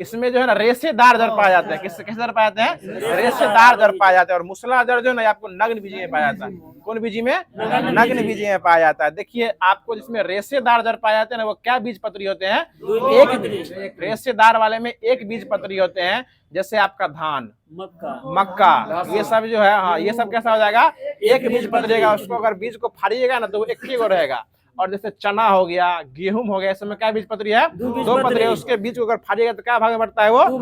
इसमें जो है ना रेशेदार जड़ पाया जाता है। कैसे जड़ पाए जाते हैं? रेशेदार जड़ पाया जाता है। और मूसला जड़ जो है ना आपको नग्न बीजी में पाया जाता है। कौन बीजी में? नग्न बीजी में पाया जाता है। देखिए आपको जिसमें रेशेदार जड़ पाए जाते हैं ना, वो क्या बीज पत्री होते हैं? एक बीज। रेशेदार वाले में एक बीज पत्री होते हैं। जैसे आपका धान, मक्का, ये सब जो है, हाँ ये सब कैसा हो जाएगा? एक बीज पत्रिएगा। उसको अगर बीज को फाड़िएगा ना तो वो एक ही को रहेगा। और जैसे चना हो गया, गेहूं हो गया, इसमें क्या बीज पत्री है? दो पत्री है। उसके बीज को अगर फाड़िएगा तो क्या भाग में बढ़ता है? वो दो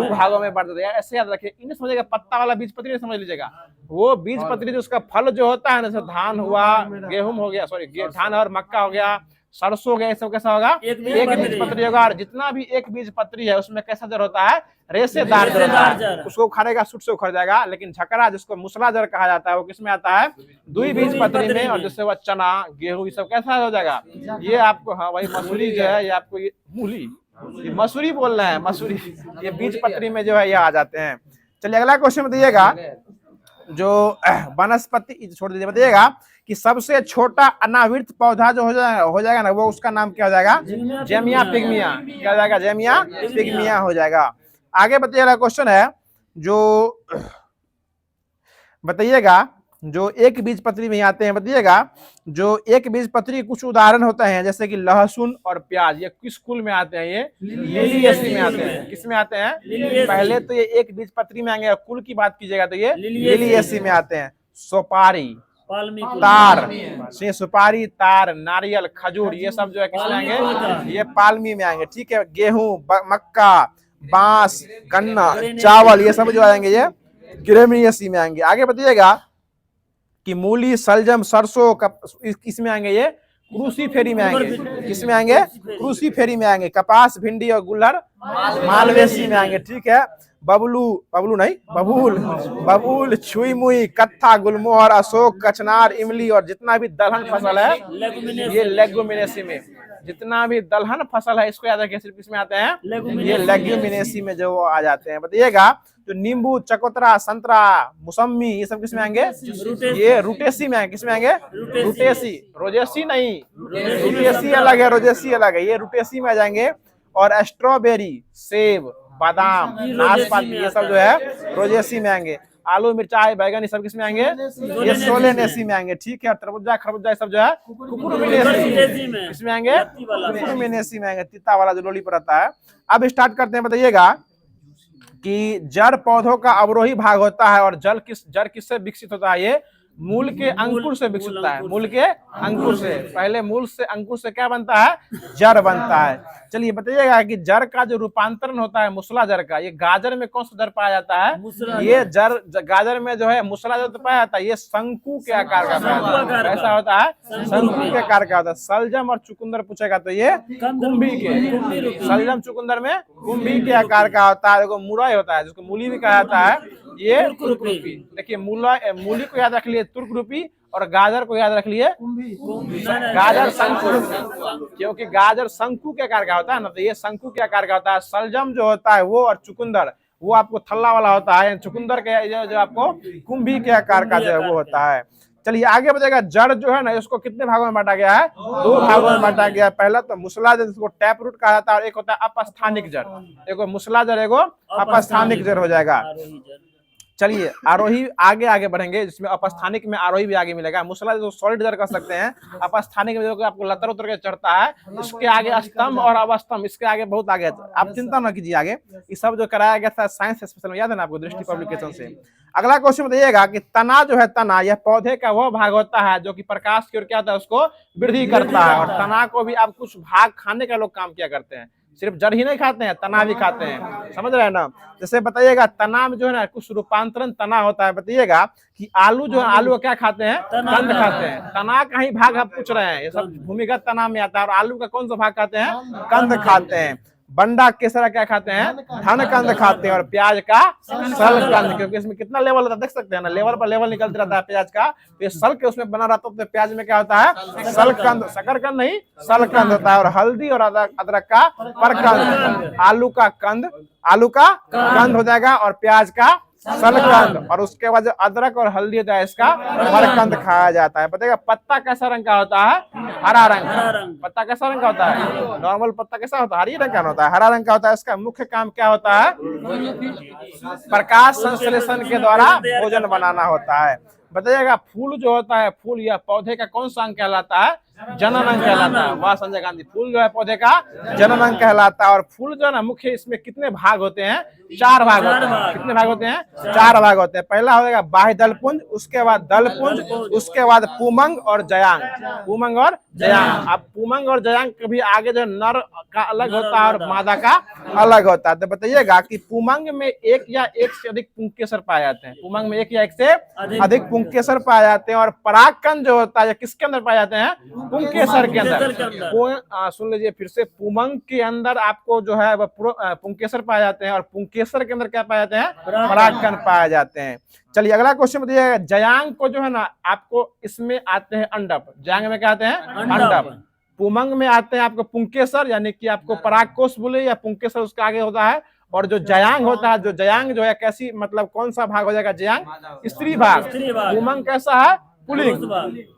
भागों में बढ़ता है। ऐसे याद रखिए। इन्हें समझिएगा, पत्ता वाला बीज पत्री समझ लीजिएगा। वो बीज पत्री जो उसका फल जो होता है ना, जैसे धान हुआ, गेहूं हो गया, सॉरी धान और मक्का हो गया, सरसों हो गया, ये सब कैसा होगा? एक बीज पत्री होगा। और जितना भी एक बीज पत्री है उसमें कैसा जड़ होता है? रेशेदार जड़ होता है। उसको उखाड़ेगा सूट से उखड़ जाएगा। लेकिन झकरा जिसको मूसला जड़ कहा जाता है वो किसमें आता है? दुई बीज पत्री में। और जैसे वो चना, गेहूं, ये सब कैसा हो जाएगा? ये आपको, हाँ वही मसूरी जो है, ये आपको ये मूली, ये मसूरी बोल रहे हैं, मसूरी, ये बीज पत्री में जो है ये आ जाते हैं। चलिए अगला क्वेश्चन बताइएगा। जो वनस्पति छोड़ दीजिए, बताइएगा कि सबसे छोटा अनावृत पौधा जो हो जाएगा ना, वो उसका नाम क्या हो जाएगा? जेमिया पिग्मिया। क्या हो जाएगा? जेमिया पिग्मिया हो जाएगा। आगे बताइएगा क्वेश्चन है जो बताइएगा जो एक बीज पत्री में आते हैं। बताइएगा जो एक बीज पत्री कुछ उदाहरण होते हैं, जैसे कि लहसुन और प्याज, ये किस कुल में आते हैं? ये लिलिएसी में आते हैं। किस में आते हैं? पहले तो ये एक बीज पत्री में आएंगे। कुल की बात कीजिएगा तो ये लिलिएसी में आते हैं। सुपारी, तार, सुपारी, तार, नारियल, खजूर, ये सब जो है किसमें आएंगे? ये पालमी में आएंगे। ठीक है, गेहूं, मक्का, बांस, गन्ना, चावल, ये सब जो आएंगे ये ग्रेमिएसी में आएंगे। आगे बताइएगा कि मूली, सलजम, सरसों किसमें आएंगे? ये क्रूसीफेरी में आएंगे। किसमें आएंगे? क्रूसीफेरी में आएंगे। कपास, भिंडी और गुल्लर मालवेसी में आएंगे। ठीक है, बबूल, छुई मुई, कत्था, गुलमोहर, अशोक, कचनार, इमली और जितना भी दलहन फसल है ये लेगुमिनेसी में। जितना भी दलहन फसल है इसको याद रखिए, सिर्फ किसमें आते हैं? ये लेगुमिनेसी में जो आ जाते हैं। बताइएगा जो नींबू, चकोतरा, संतरा, मौसमी, ये सब किसमें आएंगे? ये रूटेसी में आएंगे। किसमें आएंगे? रूटेसी। रोजेसी नहीं, रूटेसी अलग है, रोजेसी अलग है। ये रूटेसी में आ जाएंगे। और स्ट्रॉबेरी, सेब, बादाम, नाशपाती, ये सब जो है रोजेसी में आएंगे। आलू, मिर्चाई, बैगन, ये सब किसमें आएंगे? ये सोलेनेसी में आएंगे। ठीक है, तरबूजा, खरबूजा, ये सब जो है कुकुरबिनेसी। किसमें आएंगे? कुकुरबिनेसी में आएंगे। तीता वाला जो लोली पर आता है। अब स्टार्ट करते हैं। बताइएगा कि जड़ पौधों का अवरोही भाग होता है। और जड़ किससे विकसित होता है? ये मूल के अंकुर से विकसित होता है। मूल के अंकुर से, पहले मूल से अंकुर से क्या बनता है? जड़ बनता है। चलिए बताइएगा कि जड़ का जो रूपांतरण होता है मूसला जड़ का, ये गाजर में कौन सा जड़ पाया जाता है? ये जड़ गाजर में जो है मूसला जड़ पाया जाता है। ये शंकु के आकार का पाया जाता है। ऐसा होता है, शंकु के आकार का होता है। सलजम और चुकंदर पूछेगा तो ये कुंभी के, सलजम चुकंदर में कुंभी के आकार का होता है। देखो मुरई होता है जिसको मूली भी कहा जाता है, ये तुर्करूपी। देखिए मूली को याद रख लिए तुर्करूपी, और गाजर को याद रख लिए गाजर शंकु, क्योंकि गाजर शंकु के आकार का होता है ना, तो ये शंकु के आकार का होता है। सलजम जो होता है वो, और चुकंदर वो आपको थल्ला वाला होता है। चुकंदर के जो आपको कुंभी के आकार का जो है वो होता है। चलिए आगे बताएगा जड़ जो है ना इसको कितने भागों में बांटा गया है? दो भागों में बांटा गया है। पहला तो मूसला जड़, जिसको टैप रूट कहा जाता है, और एक होता है अपस्थानिक जड़। एगो मूसला जड़, एगो अपस्थानिक जड़ हो जाएगा। चलिए आरोही आगे बढ़ेंगे, जिसमें अपस्थानिक में आरोही भी आगे मिलेगा। मूसला जो सॉलिड जड़ कर सकते हैं, अपस्थानिक में जो आपको लतर उतर के चढ़ता है, इसके आगे स्तंभ और अवस्तंभ, इसके आगे बहुत आगे। आप चिंता न कीजिए, आगे ये सब जो कराया गया था साइंस स्पेशल में, याद है ना आपको, दृष्टि पब्लिकेशन से। अगला क्वेश्चन बताइएगा कि तना जो है, तना यह पौधे का वह भाग होता है जो कि प्रकाश की ओर क्या होता है, उसको वृद्धि करता है। और तना को भी आप कुछ भाग खाने का लोग काम किया करते हैं। सिर्फ जड़ ही नहीं खाते हैं, तना भी खाते हैं, समझ रहे हैं ना। जैसे बताइएगा तना में जो है ना कुछ रूपांतरण तना होता है, बताइएगा कि आलू जो है, आलू को क्या खाते हैं, कंद खाते हैं। तना का ही भाग आप पूछ रहे हैं, ये सब भूमिगत तना में आता है। और आलू का कौन सा भाग खाते हैं, कंद खाते हैं। बंडा केसरा क्या खाते हैं, धन कंद खाते हैं। और प्याज का सल कंद, क्योंकि इसमें कितना लेवल होता है देख सकते हैं ना, लेवल पर लेवल निकलते रहता है प्याज का, तो ये सल के उसमें बना रहता है, तो प्याज में क्या होता है, सल कंद, शकर कंद नहीं सल कंद होता है। और हल्दी और अदरक का परकंद, आलू का कंद, आलू का कंद हो जाएगा और प्याज का सलकंद, और उसके बाद जो अदरक और हल्दी होता है इसका परकंद खाया जाता है। बताइएगा पत्ता कैसा रंग का होता है, हरा रंग। पत्ता कैसा रंग का होता है, नॉर्मल पत्ता कैसा होता है, हरी रंग का होता है, हरा रंग का होता है। इसका मुख्य काम क्या होता है, प्रकाश संश्लेषण के द्वारा भोजन बनाना होता है। बताइएगा फूल जो होता है, फूल या पौधे का कौन सा अंग कहलाता है, जनन अंग कहलाता है। वाह संजय गांधी, फूल जो है पौधे का जनन अंग कहलाता है। और फूल जो है ना मुख्य, इसमें कितने भाग होते हैं, 4 भाग होते हैं। कितने भाग होते हैं, 4 भाग होते हैं। पहला होगा बाह्य दलपुंज, उसके बाद दलपुंज, उसके बाद पुमंग और जयांग। पुमंग और जयांग। अब पुमंग और जयांग कभी आगे जो नर का अलग होता है और मादा का अलग होता है। तो बताइएगा कि पुमंग में एक या एक से अधिक पुंकेसर पाए जाते हैं। पुमंग में एक या एक से अधिक पुंकेसर पाए जाते हैं। और परागकण जो होता है किसके अंदर पाए जाते हैं, पुंकेसर के अंदर। सुन लीजिए फिर से, पुमंग के अंदर आपको जो है पुंकेसर पाए जाते हैं, और पुंकेसर के अंदर क्या पाए जाते हैं, परागकण पाए जाते हैं। चलिए अगला क्वेश्चन बताइएगा, जयांग को जो है ना आपको इसमें आते हैं अंडप, जयांग में क्या आते हैं, अंडप। पुमंग में आते हैं आपको पुंकेसर, यानी कि आपको परागकोश बोले या पुंकेसर उसके आगे होता है। और जो जयांग होता है, जो जयांग जो है कैसी, मतलब कौन सा भाग हो जाएगा, जयांग स्त्री भाग। पुमंग कैसा है, पुलिंग,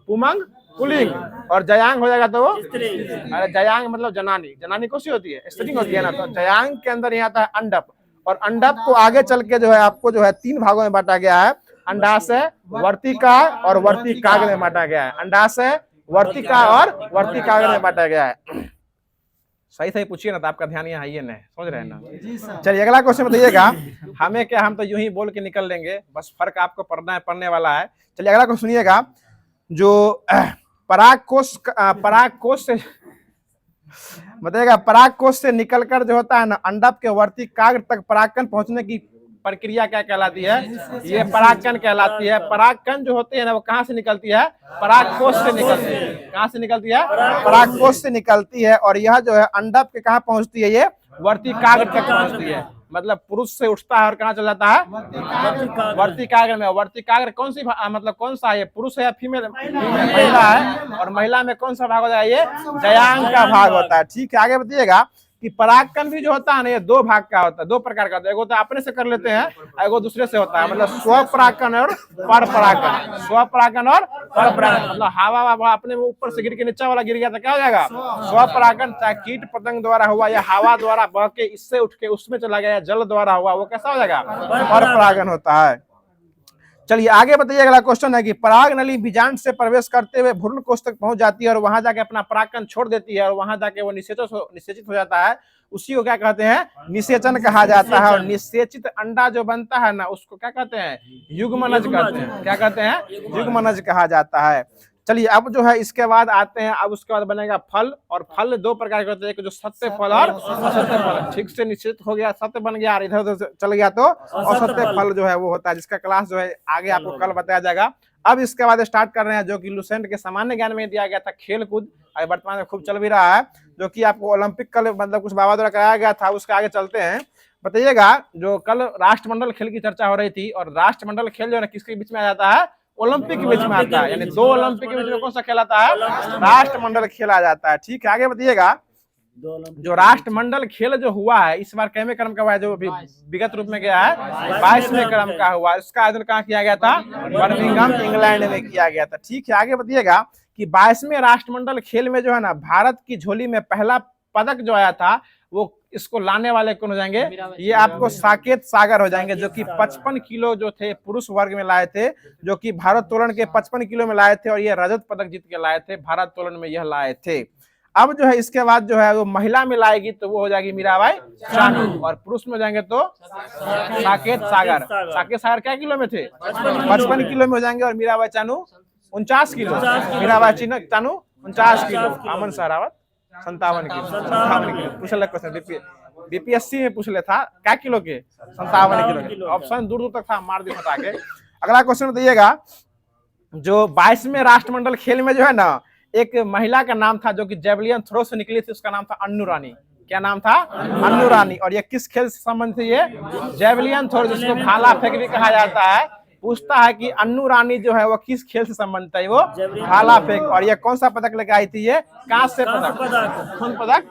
पुमंग पुलिंग, और जयांग हो जाएगा तो वो अरे जयांग मतलब जनानी, जनानी कौन सी होती है, स्त्री होती है ना। तो जयांग के अंदर ही आता है अंडप, और अंडप को आगे चल के जो है आपको जो है 3 भागों में बांटा गया है, अंडाशय, वर्तिका और वर्तिकाग्र में बांटा गया है। अंडाशय, वर्तिका और वर्तिकाग्र में बांटा गया है। सही सही पूछिए ना, तो आपका ध्यान यहाँ आइए ना, समझ रहे हैं ना। चलिए अगला क्वेश्चन बताइएगा, हमें क्या, हम तो यूं ही बोल के निकल लेंगे, बस फर्क आपको पढ़ने वाला है। चलिए अगला क्वेश्चन सुनिएगा, जो परागकोश से बताइएगा, परागकोश से निकलकर जो होता है ना अंडप के वर्तिकाग्र तक परागकण पहुंचने की प्रक्रिया क्या कहलाती है, ये परागकण कहलाती है। परागकण जो होते हैं ना वो कहाँ से निकलती है, परागकोश से निकलती है। कहाँ से निकलती है, परागकोश से निकलती है। और यह जो है अंडप के कहाँ पहुंचती है, ये वर्तिकाग्र तक पहुंचती है। मतलब पुरुष से उठता है और कहाँ चला जाता है, वर्तिकाग्र में। वर्तिकाग्र कौन सी मतलब कौन सा है, पुरुष है या फीमेल, महिला है। और महिला में कौन सा भाग होता है, ये जयांग का भाग होता है। ठीक है, आगे बताइएगा कि परागकण भी जो होता है ना ये 2 भाग का होता है, 2 प्रकार का होता है। एक होता है अपने से कर लेते हैं, एक दूसरे से होता है, मतलब स्वपरागकण और परपरागकण। स्वपरागकण और परपरागकण मतलब हवा अपने ऊपर से गिर के नीचे वाला गिर गया तो क्या हो जाएगा, स्वपरागकण। चाहे कीट पतंग द्वारा हुआ या हवा द्वारा बह के इससे उठ के उसमें चला गया, जल द्वारा हुआ, वो कैसा हो जाएगा, परपरागकण होता है। चलिए आगे बताइए, अगला क्वेश्चन है कि पराग नली बीजांड से प्रवेश करते हुए भ्रूण कोश तक पहुंच जाती है और वहां जाके अपना परागकण छोड़ देती है, और वहां जाके वो निषेचित हो जाता है। उसी को क्या कहते हैं, निषेचन कहा जाता है। और निषेचित अंडा जो बनता है ना उसको क्या कहते हैं, युग्मनज कहते हैं। क्या कहते हैं, युग्मनज कहा जाता है। चलिए अब जो है इसके बाद आते हैं, अब उसके बाद बनेगा फल। और फल 2 प्रकार के होते हैं, एक जो सत्य फल और असत्य फल। ठीक से निश्चित हो गया, सत्य बन गया और इधर उधर चल गया तो असत्य फल जो है वो होता है, जिसका क्लास जो है आगे आपको कल बताया जाएगा। अब इसके बाद स्टार्ट कर रहे हैं जो कि लुसेंट के सामान्य ज्ञान में दिया गया था, खेल कूद वर्तमान में खूब चल भी रहा है, जो कि आपको ओलंपिक कल मतलब कुछ बाबा द्वारा कराया गया था। उसके आगे चलते हैं, बताइएगा जो कल राष्ट्रमंडल खेल की चर्चा हो रही थी, और राष्ट्रमंडल खेल जो है किसके बीच में आ जाता है, ओलंपिक के बीच में आता है। यानी 2 ओलंपिक के बीच में कौन सा खेल आता है, राष्ट्रमंडल खेला जाता है। ठीक है, आगे बताइएगा जो राष्ट्रमंडल खेल जो हुआ है इस बार कैमे क्रम का हुआ है, जो विगत रूप में गया है 22वें क्रम का हुआ। इसका आयोजन कहाँ किया गया था, बर्मिंघम इंग्लैंड में किया गया था। ठीक है, आगे बताइएगा कि 22वें राष्ट्रमंडल खेल में जो है ना भारत की झोली में पहला पदक जो आया था वो इसको लाने वाले कौन हो जाएंगे, ये आपको साकेत सागर हो जाएंगे, जो कि 55 किलो जो थे पुरुष वर्ग में लाए थे, जो कि भारोत्तोलन के 55 किलो में लाए थे, और ये रजत पदक जीत के लाए थे, भारोत्तोलन में यह लाए थे। अब जो है इसके बाद जो है वो महिला में लाएगी तो वो हो जाएगी मीराबाई चानू, और पुरुष में जाएंगे तो साकेत सागर। साकेत सागर क्या किलो में थे, 55 किलो में हो जाएंगे, और मीराबाई चानू 49 किलो, मीराबाई चानू 49 किलो। अमन सहरावत 57 किलो, 57 किलो पूछ ले क्वेश्चन बीपीएससी में पूछ ले था क्या किलो के 57 किलो, ऑप्शन दूर दूर तक था, मार दी हटा के। अगला क्वेश्चन बताइएगा, जो 22वें राष्ट्रमंडल खेल में जो है ना एक महिला का नाम था जो कि जेवलियन थ्रो से निकली थी, उसका नाम था अन्नू रानी। क्या नाम था? अन्नू रानी। और ये किस खेल से संबंधित है? ये जेवलियन थ्रो, जिसको भाला फेंक भी कहा जाता है। पूछता है कि अन्नू रानी जो है वो किस खेल से संबंधित है? वो भाला फेंक। और ये कौन सा पदक लेके आई थी? ये कांस्य पदक। कौन पदक?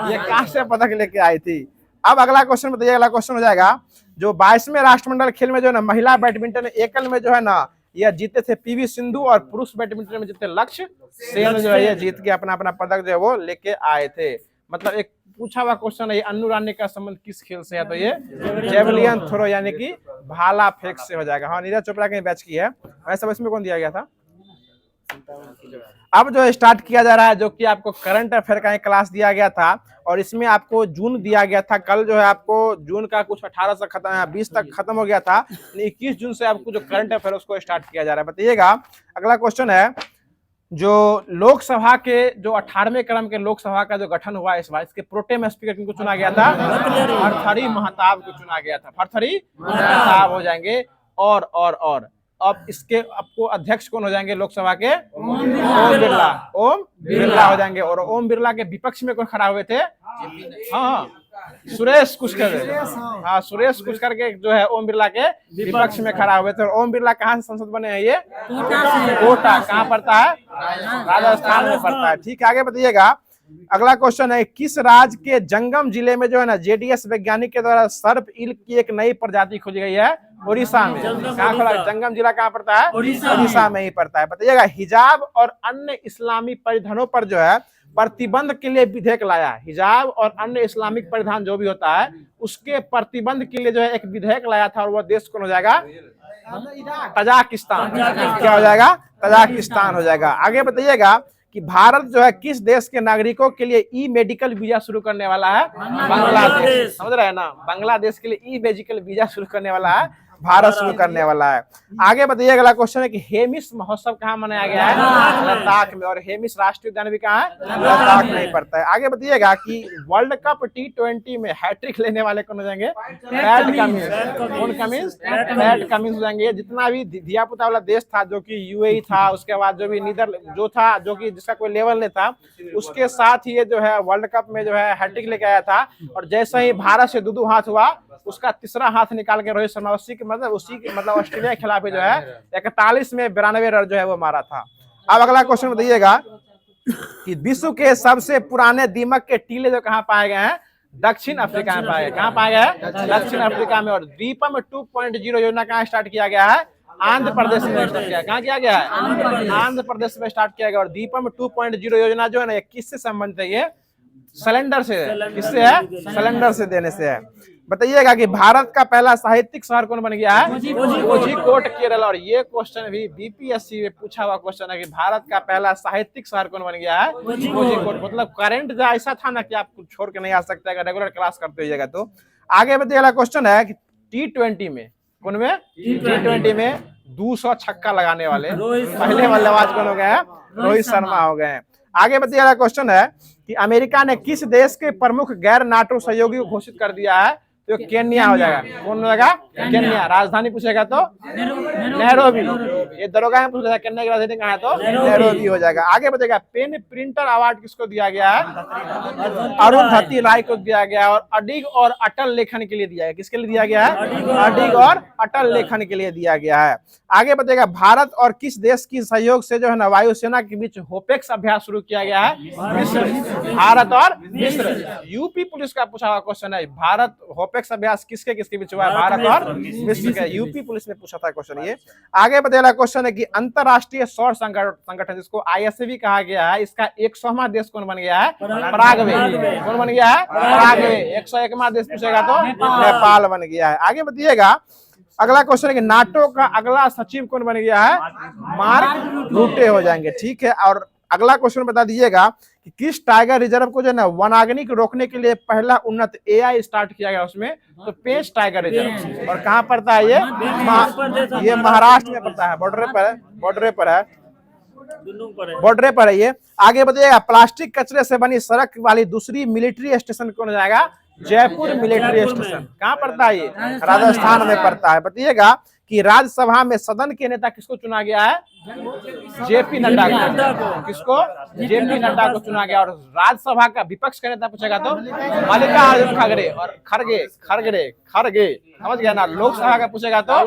ये कांस्य पदक लेके आई थी। अब अगला क्वेश्चन बताइए। अगला क्वेश्चन हो जाएगा, जो 22वें राष्ट्रमंडल खेल में जो है ना महिला बैडमिंटन एकल में जो है ना यह जीते थे पीवी सिंधु, और पुरुष बैडमिंटन में जीते लक्ष्य सेन जो है ये जीत के अपना अपना पदक जो है वो लेके आए थे। मतलब एक पूछा हुआ क्वेश्चन है, अन्नू रानी का संबंध किस खेल से है? तो ये जेवलियन थ्रो यानी कि भाला फेंक से हो जाएगा। हाँ, नीरज चोपड़ा के बैच की है। वैसे इसमें कौन दिया गया था? अब जो स्टार्ट किया जा रहा है, जो कि आपको करंट अफेयर का एक क्लास दिया गया था, और इसमें आपको जून दिया गया था। कल जो है आपको जून का कुछ 18 से खत्म है, 20 तक खत्म हो गया था। 21 जून से आपको जो करंट अफेयर उसको स्टार्ट किया जा रहा है। बताइएगा, अगला क्वेश्चन है, जो लोकसभा के जो 18वें क्रम के लोकसभा का जो गठन हुआ इस बार, इसके प्रोटेम स्पीकर किनको चुना गया था? भर्तृहरि महताब को चुना गया था। भर्तृहरि महताब हो जाएंगे। और अब इसके आपको अध्यक्ष कौन हो जाएंगे लोकसभा के? ओम बिरला। ओम बिरला हो जाएंगे। और ओम बिरला के विपक्ष में कौन खड़ा हुए थे? हाँ, सुरेश कुशकर। हाँ, सुरेश कुशकर के जो है ओम बिरला के विपक्ष में खड़ा हुए थे। और ओम बिरला कहाँ से सांसद बने हैं? ये कोटा। कहाँ पड़ता है? राजस्थान में पड़ता है। ठीक है, आगे बताइएगा। अगला क्वेश्चन है, किस राज्य के जंगम जिले में जो है ना जेडीएस वैज्ञानिक के द्वारा सर्प ईल की एक नई प्रजाति खोजी गई है? उड़ीसा में। कहाँ खोला? जंगम जिला कहाँ पड़ता है? उड़ीसा में ही पड़ता है। बताइएगा, हिजाब और अन्य इस्लामी परिधानों पर जो है प्रतिबंध के लिए विधेयक लाया। हिजाब और अन्य इस्लामिक परिधान जो भी होता है उसके प्रतिबंध के लिए जो है एक विधेयक लाया था, और वह देश कौन हो जाएगा? तजाकिस्तान। क्या हो जाएगा? तजाकिस्तान हो जाएगा। आगे बताइएगा कि भारत जो है किस देश के नागरिकों के लिए ई मेडिकल वीजा शुरू करने वाला है? बांग्लादेश। समझ रहे हैं ना? बांग्लादेश के लिए ई मेडिकल वीजा शुरू करने वाला है भारत, शुरू करने वाला है। आगे बताइए, अगला क्वेश्चन है कि हेमिस महोत्सव कहाँ मनाया गया है? लद्दाख में। और हेमिस राष्ट्रीय उद्यान भी कहाँ है? लद्दाख में ही पड़ता है। आगे बताइएगा कि वर्ल्ड कप T20 में हैट्रिक लेने वाले कौन हो जाएंगे? PAT Cummins. कौन कमिंस? पैट कमिंस हो जाएंगे। जितना भी धिया पुता वाला देश था जो कि यूएई था, उसके बाद जो भी नीदर जो था जो कि जिसका कोई लेवल नहीं था, उसके साथ ही ये जो है वर्ल्ड कप में जो है हैट्रिक लेके आया था। और जैसे ही भारत से दो हाथ हुआ, उसका तीसरा हाथ निकाल के रोहित शर्मा उसी के मतलब ऑस्ट्रेलिया के खिलाफ जो है 41 में 92 रन जो है वो मारा था। अब अगला क्वेश्चन बताइएगा कि विश्व के सबसे पुराने दीमक के टीले जो कहाँ पाए गए हैं? दक्षिण अफ्रीका में पाए गए। कहाँ पाए गए? दक्षिण अफ्रीका में। और द्वीपम 2.0 योजना कहाँ स्टार्ट किया गया है? आंध्र प्रदेश में स्टार्ट किया। कहाँ किया गया है? आंध्र प्रदेश में स्टार्ट किया गया। और द्वीपम 2.0 योजना जो है ना, किससे संबंधित है? ये सिलेंडर से। किससे है? सिलेंडर से देने से है। बताइएगा कि भारत का पहला साहित्यिक शहर कौन बन गया है? कोझिकोड, केरल। और ये क्वेश्चन भी बीपीएससी में पूछा हुआ क्वेश्चन है कि भारत का पहला साहित्यिक शहर कौन बन गया है? कोझिकोड। मतलब करंट जो ऐसा था ना कि आप कुछ छोड़ के नहीं आ सकते अगर रेगुलर क्लास करते होइएगा तो। आगे बताइएगा, क्वेश्चन है कि T20 में कौन में? T20 में 200 छक्का लगाने वाले पहले बल्लेबाज कौन हो गए हैं? रोहित शर्मा हो गए हैं। आगे बताइएगा, क्वेश्चन है कि अमेरिका ने किस देश के प्रमुख गैर नाटो सहयोगी को घोषित कर दिया है? तो केन्या हो जाएगा। कौन हो जाएगा? केन्या। राजधानी पूछेगा तो नैरोबी। ये दरोगा में पूछेगा केन्या की राजधानी कहाँ है? तो नैरोबी हो जाएगा। आगे बताएगा, पेन प्रिंटर अवार्ड किसको दिया गया है? अरुंधति राय को दिया गया। और अडिग और अटल लेखन के लिए दिया है। किसके लिए दिया गया है? अडिग और अटल लेखन के लिए दिया गया है। आगे बताएगा, भारत और किस देश की सहयोग से जो है ना वायुसेना के बीच होपेक्स अभ्यास शुरू किया गया है? मिस्र। भारत और मिस्र। यूपी पुलिस का पूछा हुआ क्वेश्चन है, भारत होपेक्स अभ्यास किसके किसके बीच हुआ है? भारत और मिस्र के। यूपी पुलिस ने पूछा था क्वेश्चन ये। आगे बताइएगा, क्वेश्चन है कि अंतरराष्ट्रीय सौर संगठन जिसको ISV कहा गया है, इसका 100वां देश कौन बन गया है? पराग्वे। कौन बन गया है? पराग्वे। 101वां देश पूछेगा तो नेपाल बन गया है। आगे बताइएगा, अगला क्वेश्चन है कि नाटो का अगला सचिव कौन बन गया है? मार्क रूटे हो जाएंगे। ठीक है। और अगला क्वेश्चन बता दीजिएगा कि किस टाइगर रिजर्व को जो है ना वनाग्नि को रोकने के लिए पहला उन्नत AI स्टार्ट किया गया उसमें? तो पेंच टाइगर रिजर्व। और कहाँ पड़ता है ये? महाराष्ट्र में पड़ता है। बॉर्डर पर है। बॉर्डर पर है ये। आगे बताइएगा, प्लास्टिक कचरे से बनी सड़क वाली दूसरी मिलिट्री स्टेशन कौन हो जाएगा? Jaipur military station. कहाँ पड़ता है ये? राजस्थान में पड़ता है। बताइएगा कि राज्यसभा में सदन के नेता किसको चुना गया है? जेपी नड्डा को। किसको? जेपी नड्डा को चुना गया। और राज्यसभा का विपक्ष का नेता पूछेगा तो मल्लिकार्जुन खड़गे और खड़गे समझ गया ना। लोकसभा का पूछेगा तो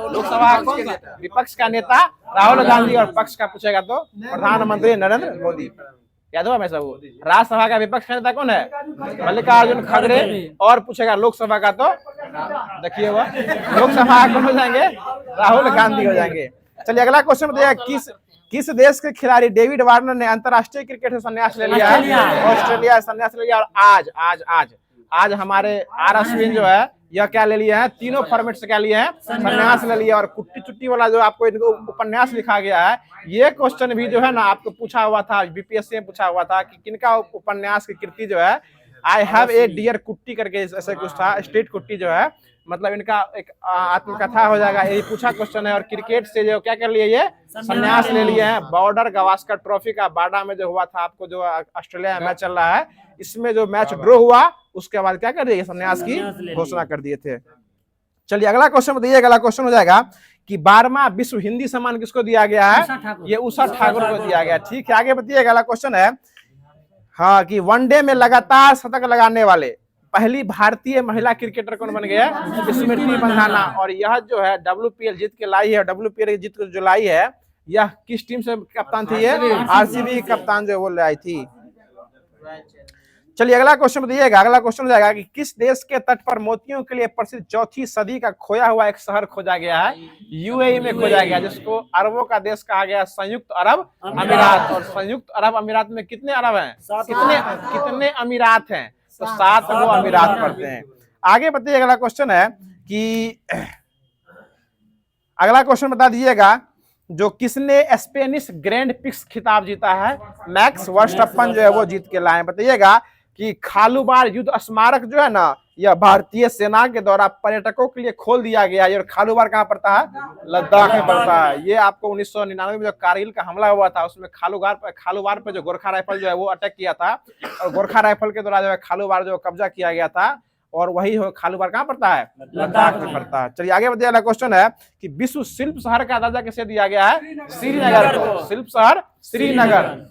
लोकसभा कौन सा? विपक्ष का नेता राहुल गांधी। और पक्ष का पूछेगा तो प्रधानमंत्री नरेंद्र मोदी। याद हुआ मैं सब। राज्यसभा का विपक्ष का नेता कौन है? मल्लिकार्जुन खड़गे। और पूछेगा लोकसभा का तो देखिए वो लोकसभा कौन हो जाएंगे? राहुल गांधी हो जाएंगे। चलिए अगला क्वेश्चन बताइए, किस देश के खिलाड़ी डेविड वार्नर ने अंतरराष्ट्रीय क्रिकेट से संन्यास ले लिया है? ऑस्ट्रेलिया से संन्यास ले लिया। और आज हमारे आर अश्विन जो है यह क्या ले लिया है? तीनों फॉर्मेट से क्या लिए हैं? संन्यास ले लिया। और कुट्टी चुट्टी वाला जो आपको इनको उपन्यास लिखा गया है, ये क्वेश्चन भी जो है ना आपको पूछा हुआ था, बीपीएससी में पूछा हुआ था कि किनका उपन्यास की कृति जो है आई हैव ए डियर कुट्टी करके ऐसे कुछ था। स्ट्रीट कुट्टी जो है मतलब इनका एक आत्मकथा हो जाएगा, यही पूछा क्वेश्चन है। और क्रिकेट से जो क्या कर लिए ये संन्यास ले लिए हैं। बॉर्डर गावस्कर ट्रॉफी का बाडा में जो हुआ था आपको, जो ऑस्ट्रेलिया में मैच चल रहा है, इसमें जो मैच ड्रॉ हुआ उसके बाद क्या कर दिए? संन्यास की घोषणा कर दिए थे। चलिए अगला क्वेश्चन बताइए। अगला क्वेश्चन हो जाएगा कि 12वां विश्व हिंदी सम्मान किसको दिया गया है? ये उषा ठाकुर को दिया गया। ठीक है, आगे बताइए। अगला क्वेश्चन है हाँ कि वनडे में लगातार शतक लगाने वाले पहली भारतीय महिला क्रिकेटर कौन बन गया? स्मृति मंधाना। और यह जो है WPL जीत के लाई है, WPL जीत के जो लाई है, यह किस टीम से कप्तान थी? ये आरसीबी कप्तान जो वो लाई थी। चलिए अगला क्वेश्चन बताइएगा। अगला क्वेश्चन हो जाएगा कि किस देश के तट पर मोतियों के लिए प्रसिद्ध चौथी सदी का खोया हुआ एक शहर खोजा गया है? यूएई में खोजा गया, जिसको अरबों का देश कहा गया, संयुक्त अरब अमीरात। और संयुक्त अरब अमीरात में कितने अरब हैं? कितने अमीरात हैं? तो 7 वो अमीरात पड़ते हैं। आगे बताइए। अगला क्वेश्चन है कि अगला क्वेश्चन बता दीजिएगा, जो किसने स्पेनिश ग्रैंड प्रिक्स खिताब जीता है? मैक्स वर्स्टप्पन जो है वो जीत के लाए। बताइएगा कि खालूबार युद्ध स्मारक जो है ना, यह भारतीय सेना के द्वारा पर्यटकों के लिए खोल दिया गया है। और खालूबार कहाँ पड़ता है? लद्दाख में पड़ता है। ये आपको 1999 में जो कारगिल का हमला हुआ था उसमें खालूबार पे जो गोरखा राइफल जो है वो अटैक किया था। और गोरखा राइफल के द्वारा जो है खालूबार जो कब्जा किया गया था। और वही खालूबार कहाँ पड़ता है? लद्दाख में पड़ता है। चलिए आगे बताइए। अगला क्वेश्चन है कि विश्व शिल्प शहर का दर्जा किसे दिया गया है? श्रीनगर को। शिल्प शहर श्रीनगर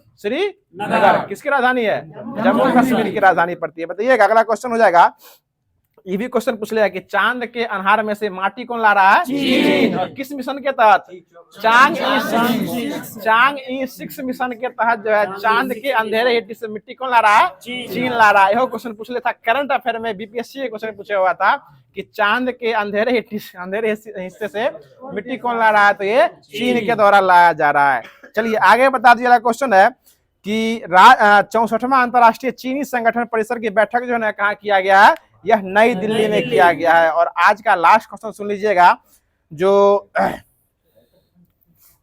किसकी राजधानी है? जम्मू कश्मीर की राजधानी पड़ती है। बताइएगा। अगला क्वेश्चन हो जाएगा, ये भी क्वेश्चन पूछ लिया कि चांद के अन्हार में से माटी कौन ला रहा है? चीन। और किस मिशन के तहत? चांग-ई 6 मिशन के तहत जो है चांद के अंधेरे हिस्से से मिट्टी कौन ला रहा है? चीन ला रहा है। यह क्वेश्चन पूछ लिया था करंट अफेयर में, बीपीएससी क्वेश्चन पूछा हुआ था कि चांद के अंधेरे हिस्से से मिट्टी कौन ला रहा है? तो ये चीन के द्वारा लाया जा रहा है। चलिए आगे बता दीजिए। क्वेश्चन है कि 64वां अंतरराष्ट्रीय चीनी संगठन परिषद की बैठक जो है कहाँ किया गया है? यह नई दिल्ली में किया गया है। और आज का लास्ट क्वेश्चन सुन लीजिएगा, जो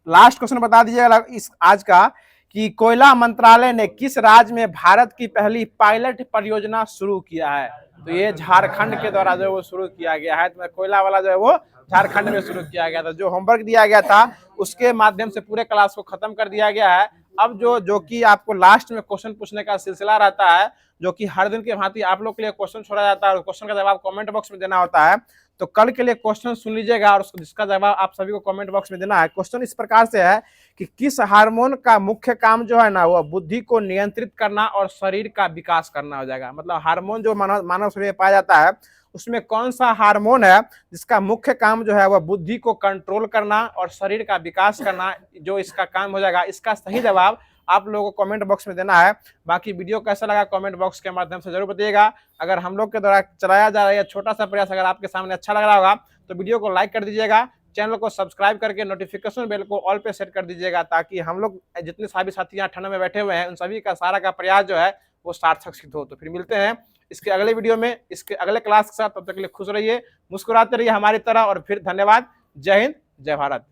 लास्ट क्वेश्चन बता दीजिएगा इस आज का कि कोयला मंत्रालय ने किस राज्य में भारत की पहली पायलट परियोजना शुरू किया है? तो ये झारखंड के द्वारा जो वो शुरू किया गया है। तो कोयला वाला जो है वो झारखंड में शुरू किया गया था। जो होमवर्क दिया गया था उसके माध्यम से पूरे क्लास को खत्म कर दिया गया है। अब जो कि आपको लास्ट में क्वेश्चन पूछने का सिलसिला रहता है, जो कि हर दिन के भांति आप लोग के लिए क्वेश्चन छोड़ा जाता है और क्वेश्चन का जवाब कमेंट बॉक्स में देना होता है। तो कल के लिए क्वेश्चन सुन लीजिएगा और जिसका जवाब आप सभी को कमेंट बॉक्स में देना है। क्वेश्चन इस प्रकार से है कि किस हार्मोन का मुख्य काम जो है ना वो बुद्धि को नियंत्रित करना और शरीर का विकास करना हो जाएगा। मतलब हार्मोन जो मानव शरीर में पाया जाता है उसमें कौन सा हार्मोन है जिसका मुख्य काम जो है वह बुद्धि को कंट्रोल करना और शरीर का विकास करना, जो इसका काम हो जाएगा। इसका सही जवाब आप लोगों को कमेंट बॉक्स में देना है। बाकी वीडियो कैसा लगा कमेंट बॉक्स के माध्यम से जरूर बताइएगा। अगर हम लोग के द्वारा चलाया जा रहा है छोटा सा प्रयास अगर आपके सामने अच्छा लग रहा होगा तो वीडियो को लाइक कर दीजिएगा, चैनल को सब्सक्राइब करके नोटिफिकेशन बेल को ऑल पे सेट कर दीजिएगा, ताकि हम लोग जितने सभी साथी यहाँ ठंड में बैठे हुए हैं उन सभी का सारा का प्रयास जो है वो सार्थक सिद्ध हो। तो फिर मिलते हैं इसके अगले वीडियो में, इसके अगले क्लास के साथ। तब तक के लिए खुश रहिए, मुस्कुराते रहिए हमारी तरह। और फिर धन्यवाद। जय हिंद, जय भारत।